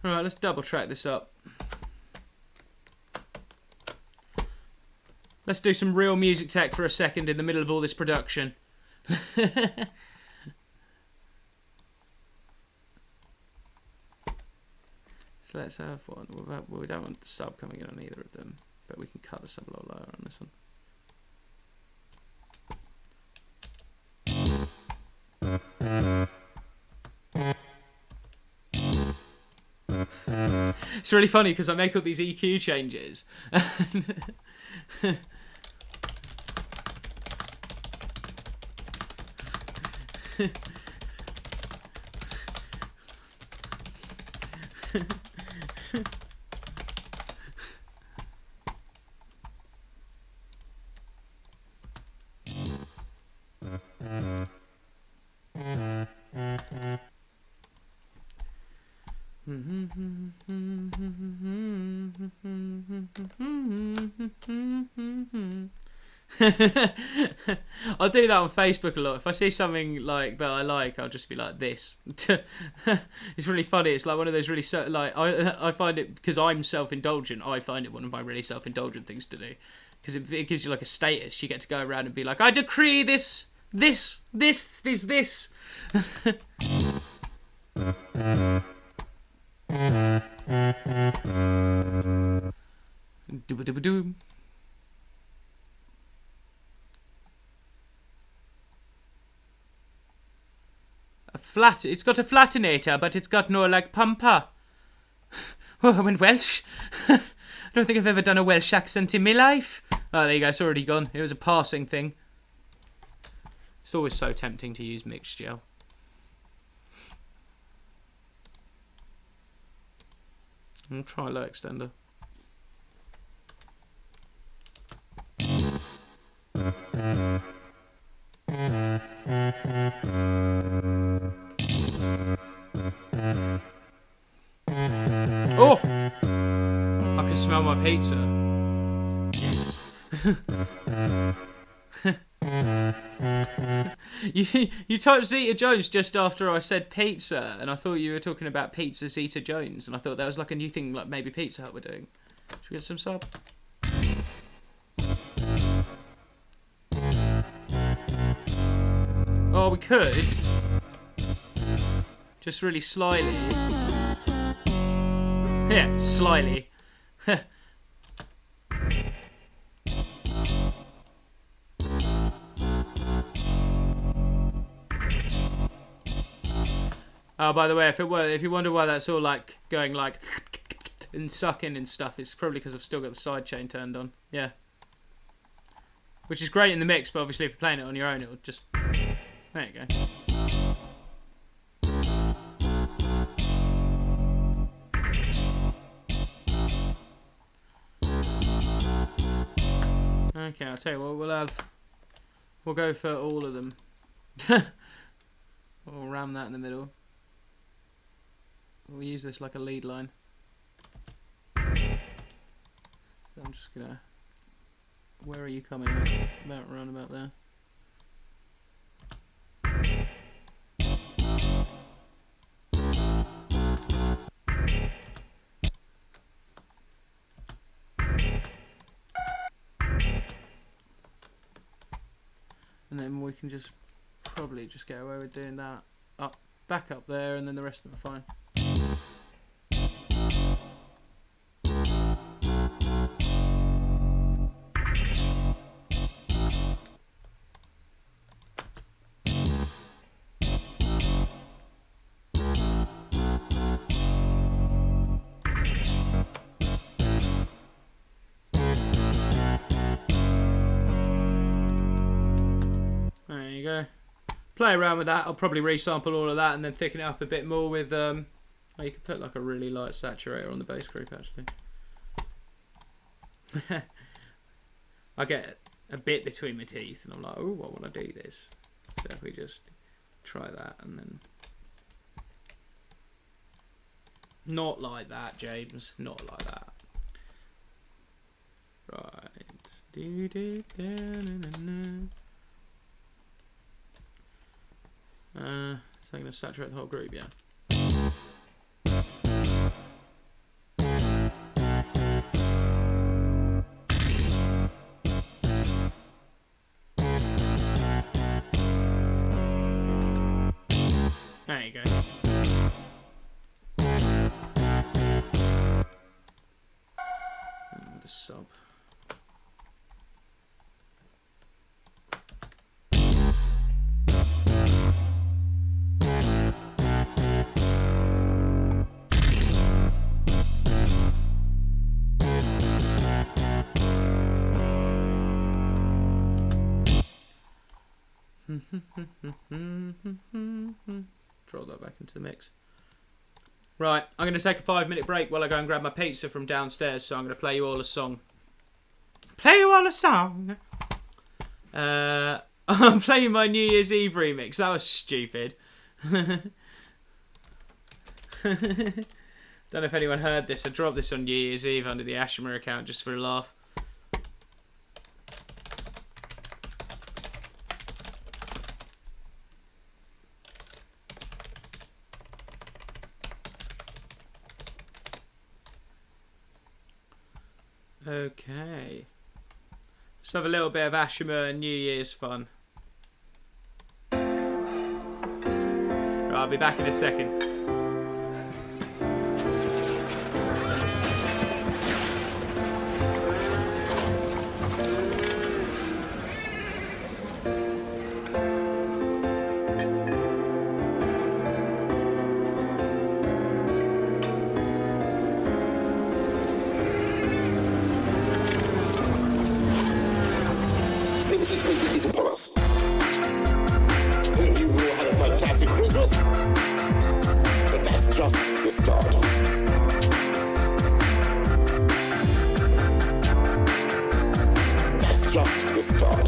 Right, let's double track this up. Let's do some real music tech for a second in the middle of all this production. So let's have one. We don't want the sub coming in on either of them, but we can cut the sub a lot lower on this one. It's really funny because I make all these EQ changes. I'll do that on Facebook a lot. If I see something like that I like, I'll just be like this. It's really funny. It's like one of those really like I find it, because I'm self-indulgent. I find it one of my really self-indulgent things to do, because it gives you like a status. You get to go around and be like, I decree this. Dooba-dooba-doo. It's got a flatinator, but it's got no like pumper. Oh, I went Welsh. I don't think I've ever done a Welsh accent in my life. Oh, there you go. It's already gone. It was a passing thing. It's always so tempting to use mixed gel. I'll try low extender. Oh! I can smell my pizza. Yes. You typed Zeta Jones just after I said pizza, and I thought you were talking about Pizza Zeta Jones, and I thought that was like a new thing, like maybe Pizza Hut were doing. Should we get some sub? Oh, we could. Just really slyly. Yeah, slyly. Oh, by the way, if you wonder why that's all like going like and sucking and stuff, it's probably because I've still got the sidechain turned on. Yeah. Which is great in the mix, but obviously if you're playing it on your own, it'll just... There you go. Okay, I'll tell you what, we'll go for all of them. We'll ram that in the middle. We'll use this like a lead line. I'm just gonna... Where are you coming? About round about there. And then we can just probably just get away with doing that back up there, and then the rest of them are fine. There you go. Play around with that. I'll probably resample all of that and then thicken it up a bit more with oh, you could put like a really light saturator on the bass group actually. I get a bit between my teeth and I'm like, oh, I want to do this. So if we just try that and then... Not like that, James. Not like that. Right. So I'm going to saturate the whole group, yeah. There you go. And the sub. Draw that back into the mix. Right, I'm going to take a 5-minute break while I go and grab my pizza from downstairs, so I'm going to play you all a song. Play you all a song? I'm playing my New Year's Eve remix. That was stupid. Don't know if anyone heard this. I dropped this on New Year's Eve under the Ashmore account just for a laugh. Okay. Let's have a little bit of Ashima New Year's fun. Right, I'll be back in a second. Is upon us. Hope you all had a fantastic Christmas, but that's just the start. That's just the start.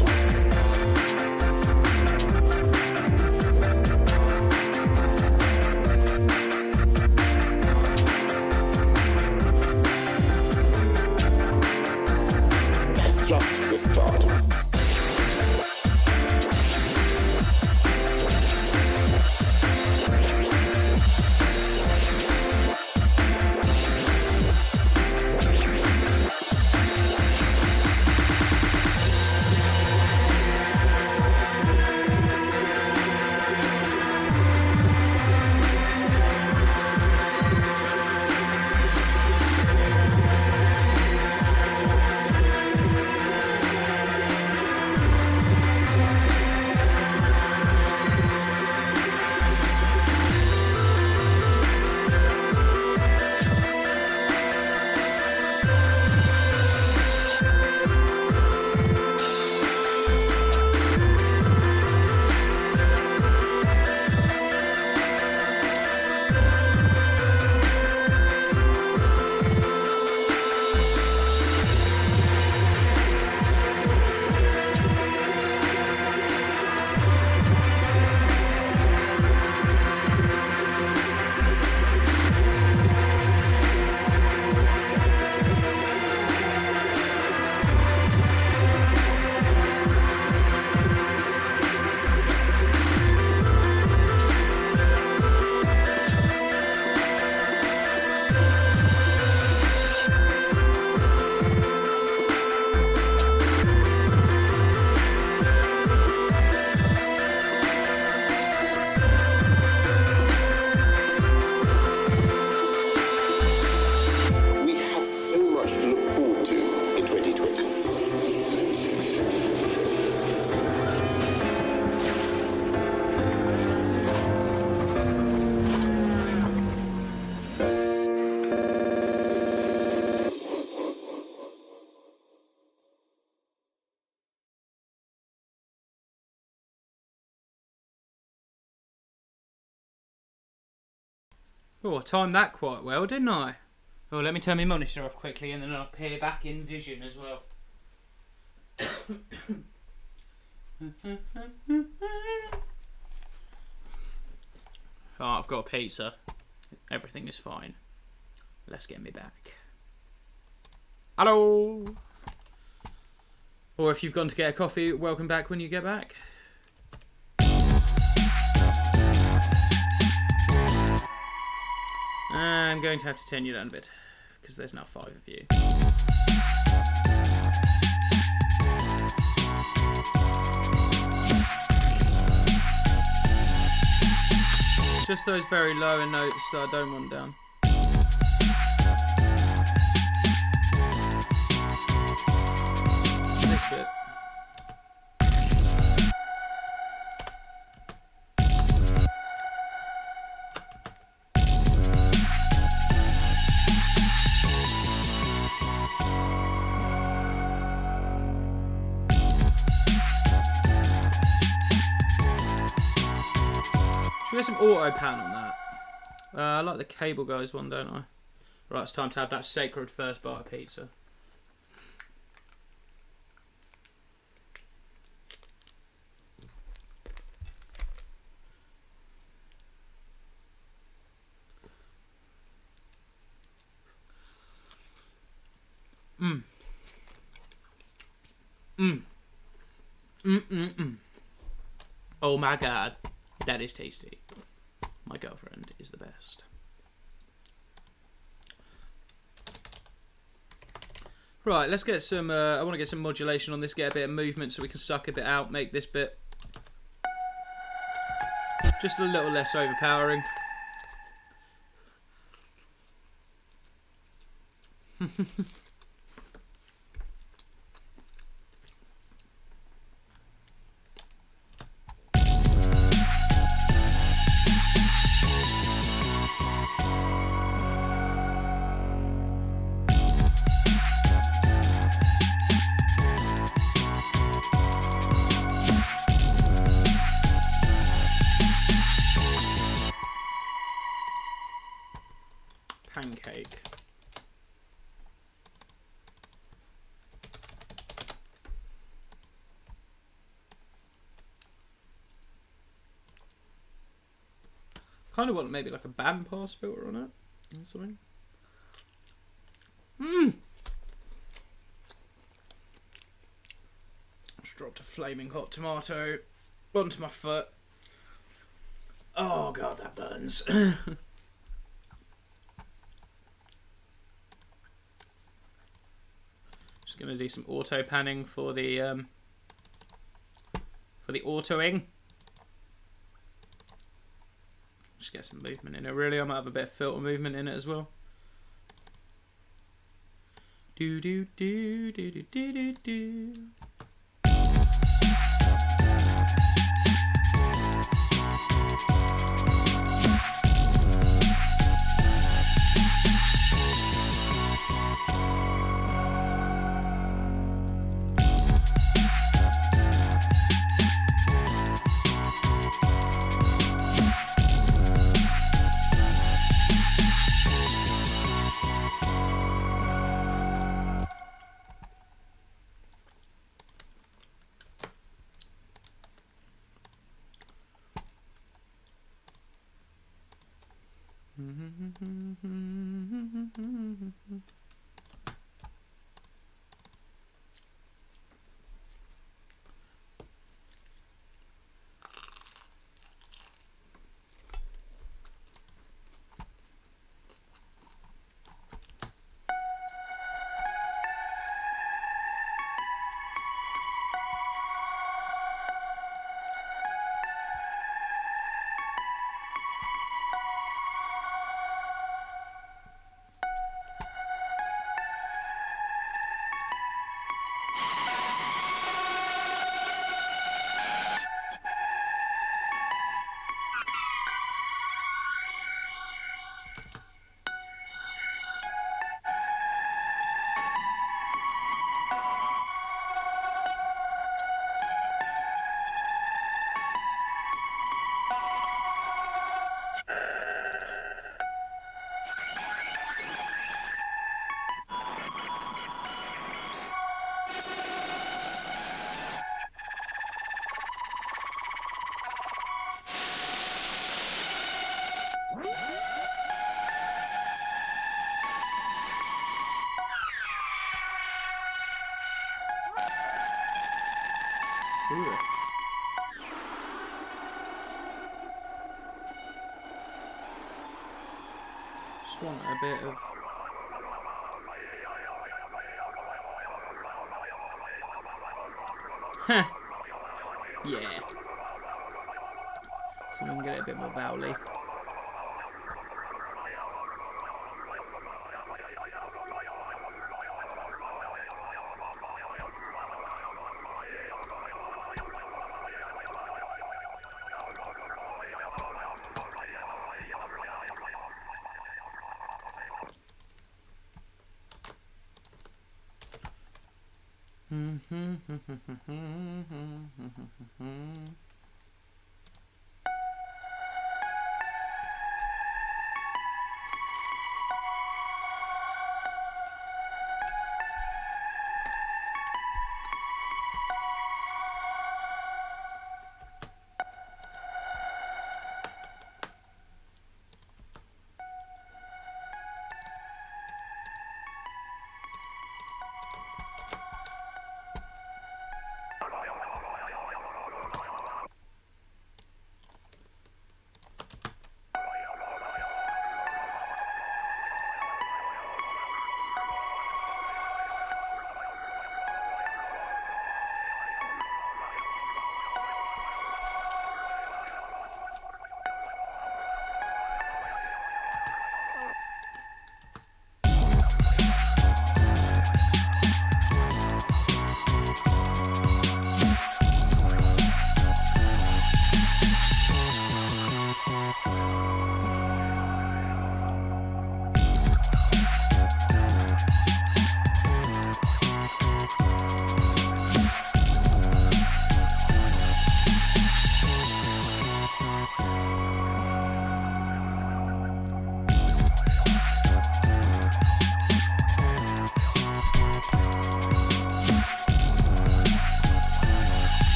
That's just the start. Oh, I timed that quite well, didn't I? Oh, let me turn my monitor off quickly and then I'll appear back in vision as well. Oh, I've got a pizza. Everything is fine. Let's get me back. Hello! Or if you've gone to get a coffee, welcome back when you get back. I'm going to have to turn you down a bit, because there's now 5 of you. Just those very lower notes that I don't want down. This bit. Should we get some auto pan on that? I like the cable guys one, don't I? Right, it's time to have that sacred first bite of pizza. Oh my god, that is tasty. My girlfriend is the best. Right, let's get some. I want to get some modulation on this, get a bit of movement so we can suck a bit out, make this bit just a little less overpowering. Pancake. Kind of want maybe like a bandpass filter on it or something. Just dropped a flaming hot tomato onto my foot. Oh god, that burns. Just gonna do some auto panning for the autoing. Just get some movement in it. Really, I might have a bit of filter movement in it as well. Do do do do do do do do. Ooh. Just want a bit of... Heh. Yeah. So we can get it a bit more vowely.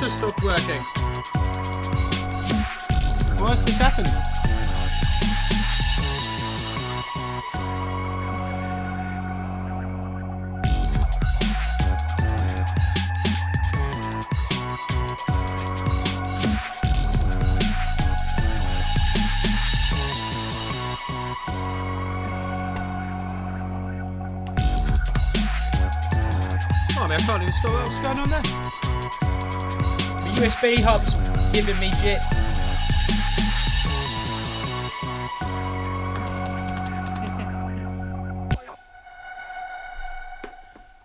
also stopped working. Why has this happened? Oh, I can't even stop what's going on there. The USB hub's giving me jit.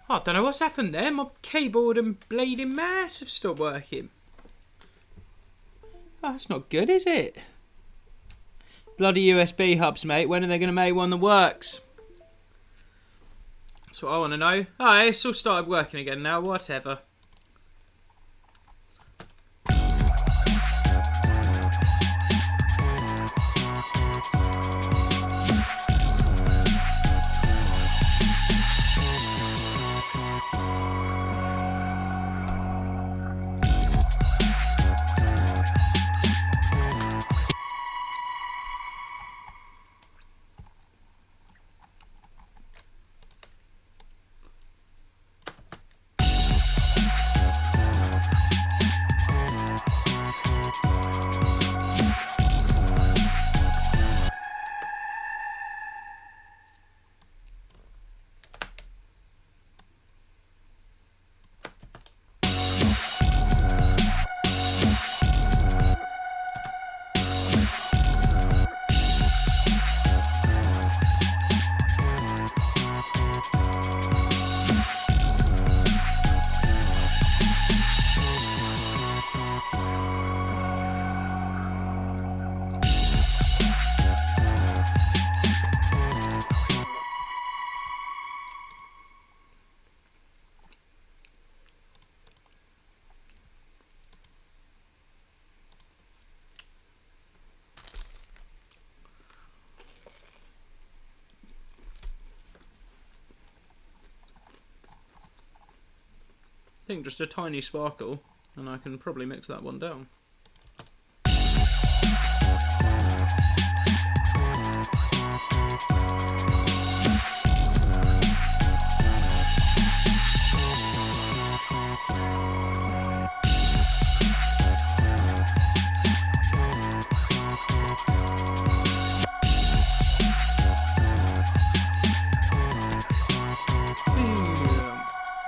I don't know what's happened there. My keyboard and bleeding mouse have stopped working. Oh, that's not good, is it? Bloody USB hubs, mate. When are they going to make one that works? That's what I want to know. Oh, it's all started working again now. Whatever. I think just a tiny sparkle, and I can probably mix that one down.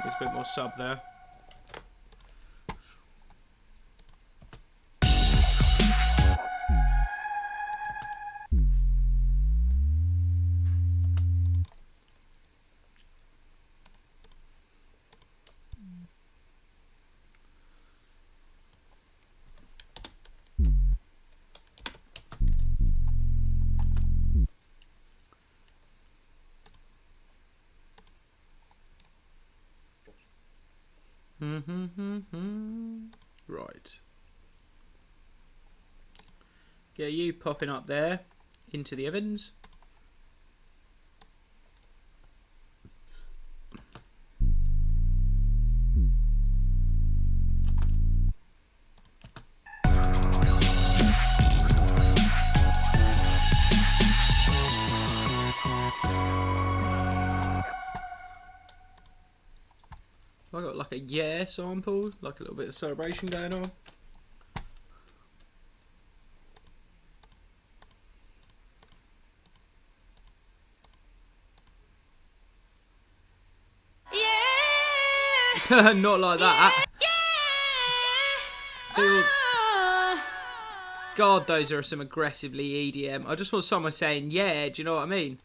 There's a bit more sub there. Right. Get you popping up there into the ovens. I got like a yeah sample, like a little bit of celebration going on. Yeah. Not like that. Yeah. God, those are some aggressively EDM. I just want someone saying yeah. Do you know what I mean?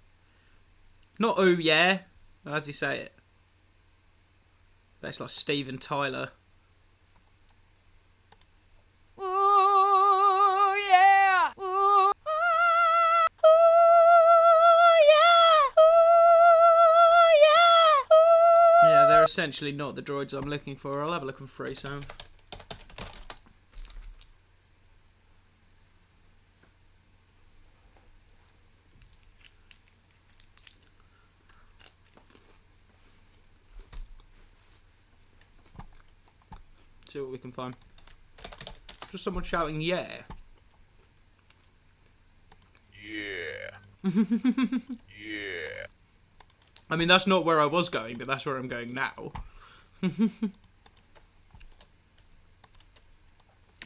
Not oh yeah. How does he say it? That's like Steven Tyler. Ooh, yeah. Ooh, ooh, yeah. Ooh, yeah. Yeah, they're essentially not the droids I'm looking for. I'll have a look on free sound. See what we can find. Just someone shouting, yeah. Yeah. Yeah. I mean, that's not where I was going, but that's where I'm going now.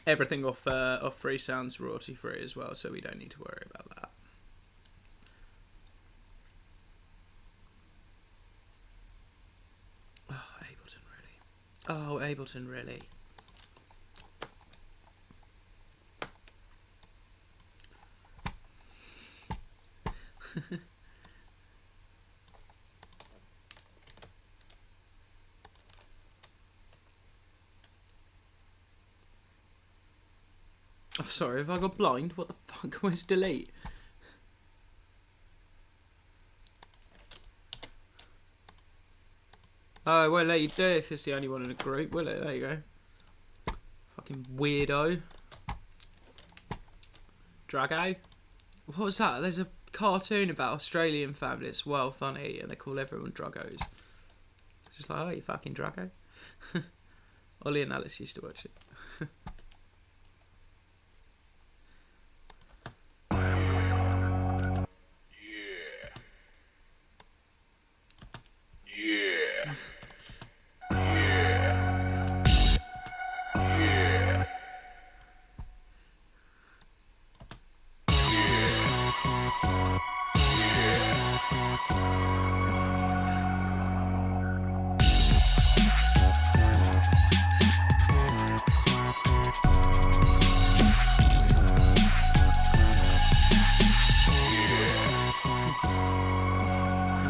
Everything off Free Sound's royalty free as well, so we don't need to worry about that. Oh, Ableton, really? Oh, Ableton, really? Oh, sorry, have I got blind? What the fuck? Where's delete? Oh, it won't let you do it if it's the only one in a group, will it? There you go. Fucking weirdo. Drago? What was that? There's a cartoon about Australian family. It's well funny, and they call everyone Dragos. It's just like, oh, you fucking Drago. Ollie and Alice used to watch it.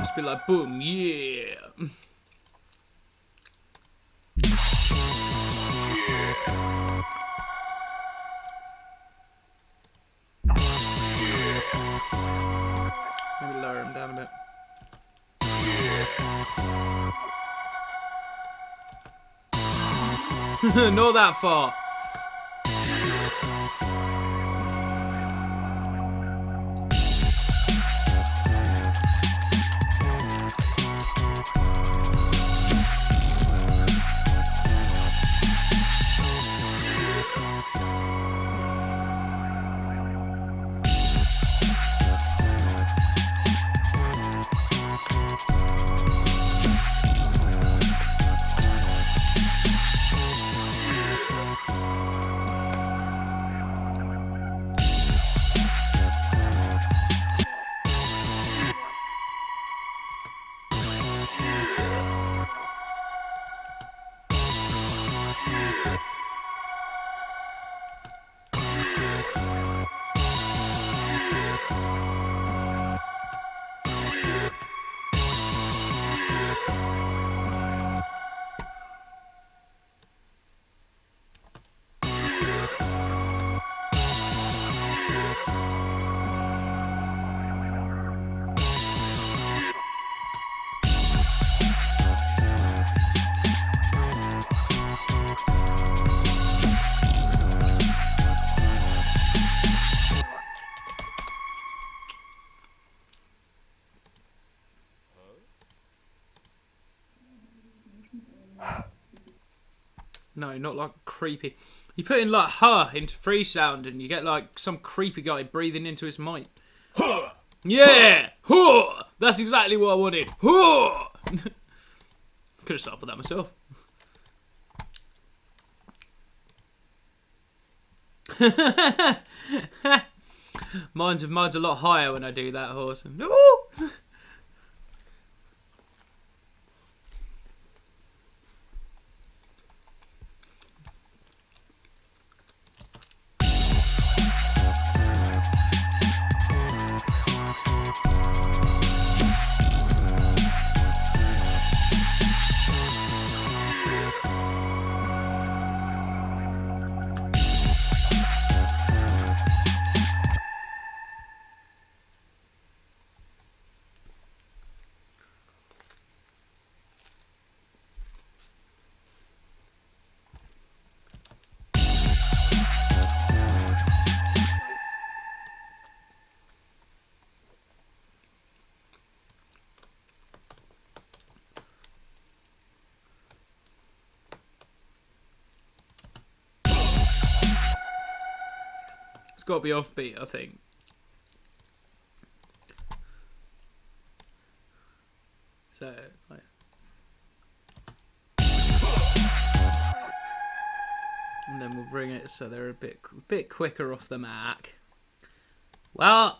Just be like, boom, yeah. Maybe lower him down a bit. Not that far. No, not like creepy. You put in like huh into free sound and you get like some creepy guy breathing into his mic. Huh! Yeah! Huh! That's exactly what I wanted. Huh! Could have started with that myself. mine's a lot higher when I do that horse. Ooh! got to be offbeat, I think. So, like... And then we'll bring it so they're a bit quicker off the Mac. Well...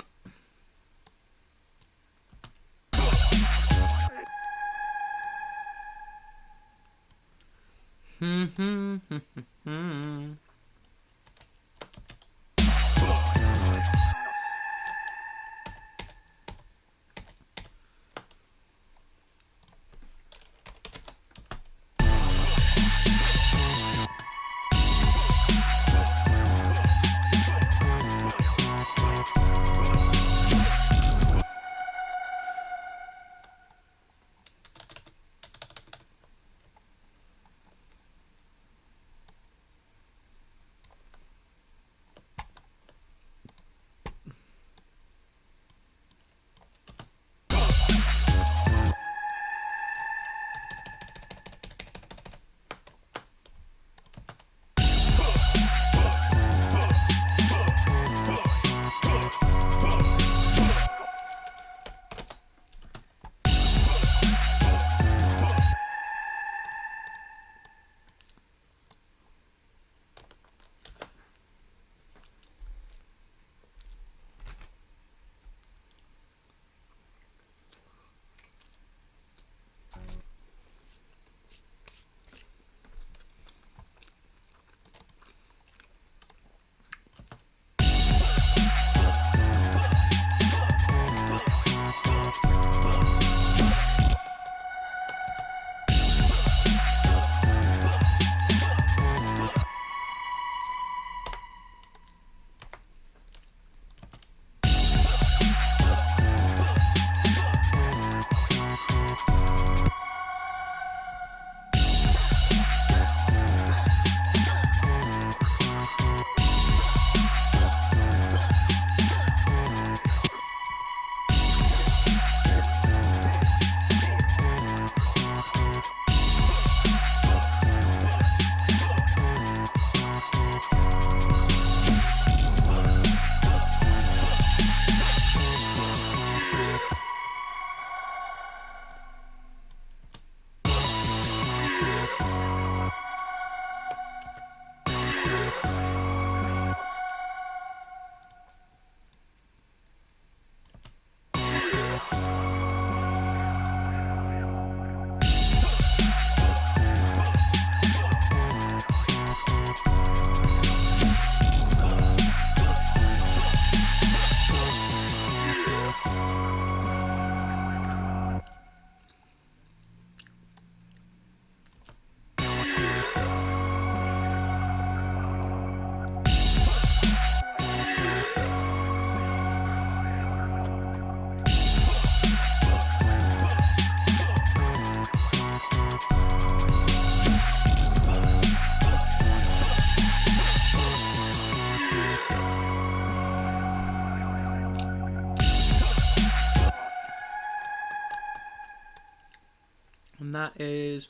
And that is...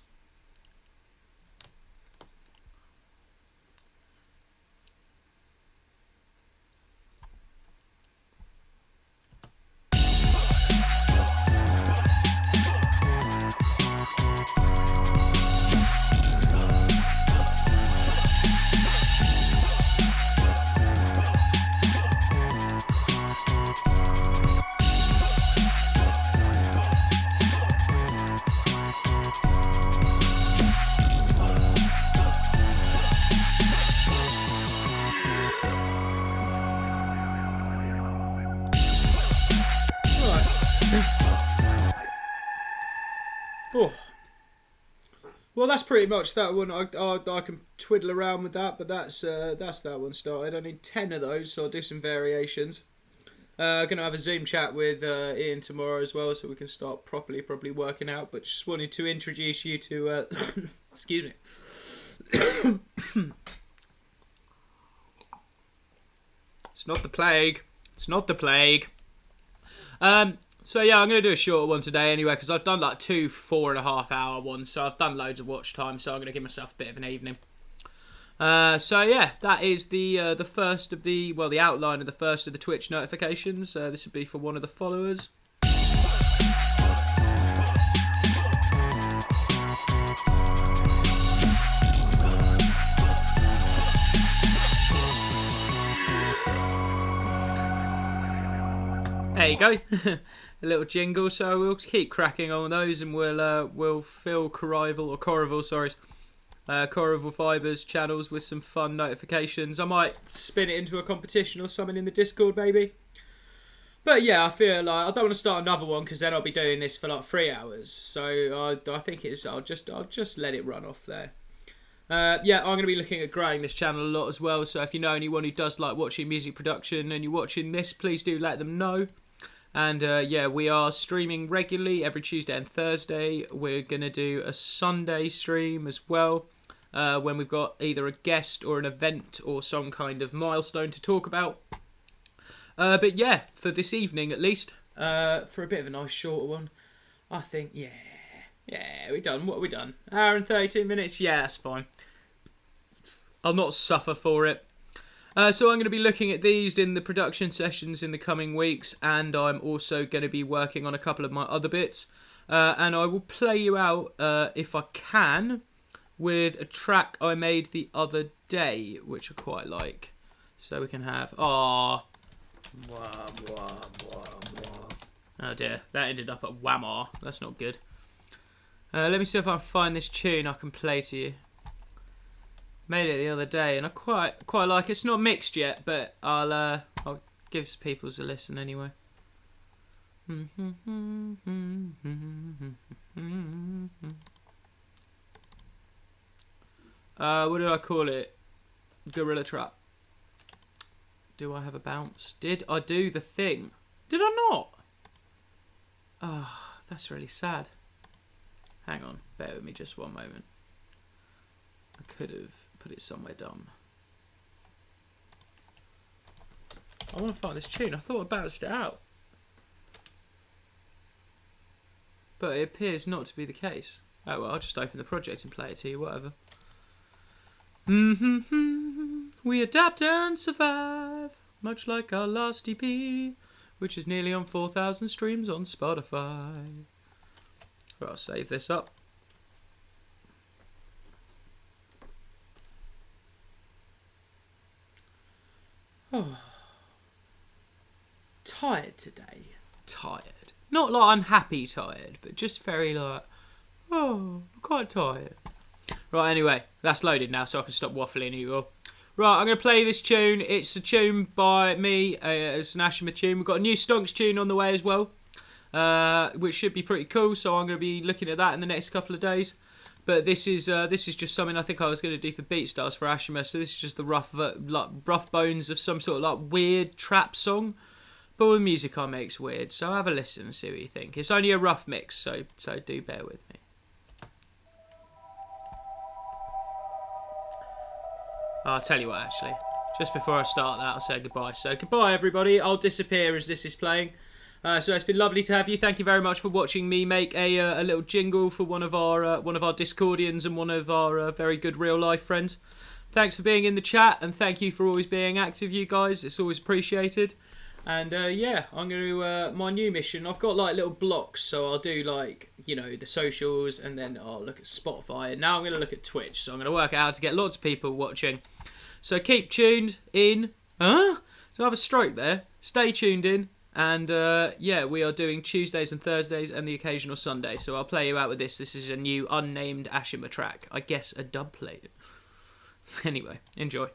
Oh. Well, that's pretty much that one. I can twiddle around with that, but that's that one started. I need 10 of those, so I'll do some variations. Gonna have a Zoom chat with Ian tomorrow as well, so we can start properly working out. But just wanted to introduce you to excuse me. It's not the plague. It's not the plague. So yeah, I'm going to do a shorter one today anyway, because I've done like 2 4.5 hour ones, so I've done loads of watch time, so I'm going to give myself a bit of an evening. So yeah, that is the first of the outline of the first of the Twitch notifications. This would be for one of the followers. There you go, a little jingle. So we'll keep cracking on those, and we'll fill CorrivalFibre's channels with some fun notifications. I might spin it into a competition or something in the Discord, maybe. But yeah, I feel like I don't want to start another one because then I'll be doing this for like 3 hours. So I think I'll just let it run off there. Yeah, I'm going to be looking at growing this channel a lot as well. So if you know anyone who does like watching music production and you're watching this, please do let them know. And yeah, we are streaming regularly every Tuesday and Thursday. We're going to do a Sunday stream as well, when we've got either a guest or an event or some kind of milestone to talk about. But yeah, for this evening at least, for a bit of a nice shorter one, I think, yeah, we're done. What have we done? Hour and 32 minutes? Yeah, that's fine. I'll not suffer for it. So I'm going to be looking at these in the production sessions in the coming weeks, and I'm also going to be working on a couple of my other bits. And I will play you out, if I can, with a track I made the other day, which I quite like. So we can have... Oh dear, that ended up at whamar. That's not good. Let me see if I can find this tune I can play to you. Made it the other day, and I quite like it. It's not mixed yet, but I'll give people a listen anyway. What did I call it? Gorilla Trap. Do I have a bounce? Did I do the thing? Did I not? Oh, that's really sad. Hang on, bear with me just one moment. I could have put it somewhere dumb. I want to find this tune. I thought I bounced it out. But it appears not to be the case. Oh well, I'll just open the project and play it to you, whatever. We adapt and survive, much like our last EP, which is nearly on 4,000 streams on Spotify. Well, I'll save this up. Oh. Tired today. Tired. Not like unhappy tired, but just very like, oh, I'm quite tired. Right, anyway, that's loaded now, so I can stop waffling you all. Right, I'm going to play this tune. It's a tune by me. It's an Ashima tune. We've got a new Stonks tune on the way as well, which should be pretty cool, so I'm going to be looking at that in the next couple of days. But this is just something I think I was going to do for BeatStars for Ashima, so this is just the rough bones of some sort of like weird trap song. But all the music I make's weird, so have a listen and see what you think. It's only a rough mix, so do bear with me. I'll tell you what, actually. Just before I start that, I'll say goodbye. So goodbye, everybody. I'll disappear as this is playing. So it's been lovely to have you. Thank you very much for watching me make a little jingle for one of our Discordians and one of our very good real life friends. Thanks for being in the chat, and thank you for always being active, you guys. It's always appreciated. And yeah, I'm going to my new mission. I've got like little blocks, so I'll do like, you know, the socials, and then I'll look at Spotify. And now I'm going to look at Twitch. So I'm going to work out how to get lots of people watching. So keep tuned in. Huh? So I have a stroke there. Stay tuned in. And yeah, we are doing Tuesdays and Thursdays and the occasional Sunday. So I'll play you out with this. This is a new unnamed Ashima track. I guess a dub plate. Anyway, enjoy.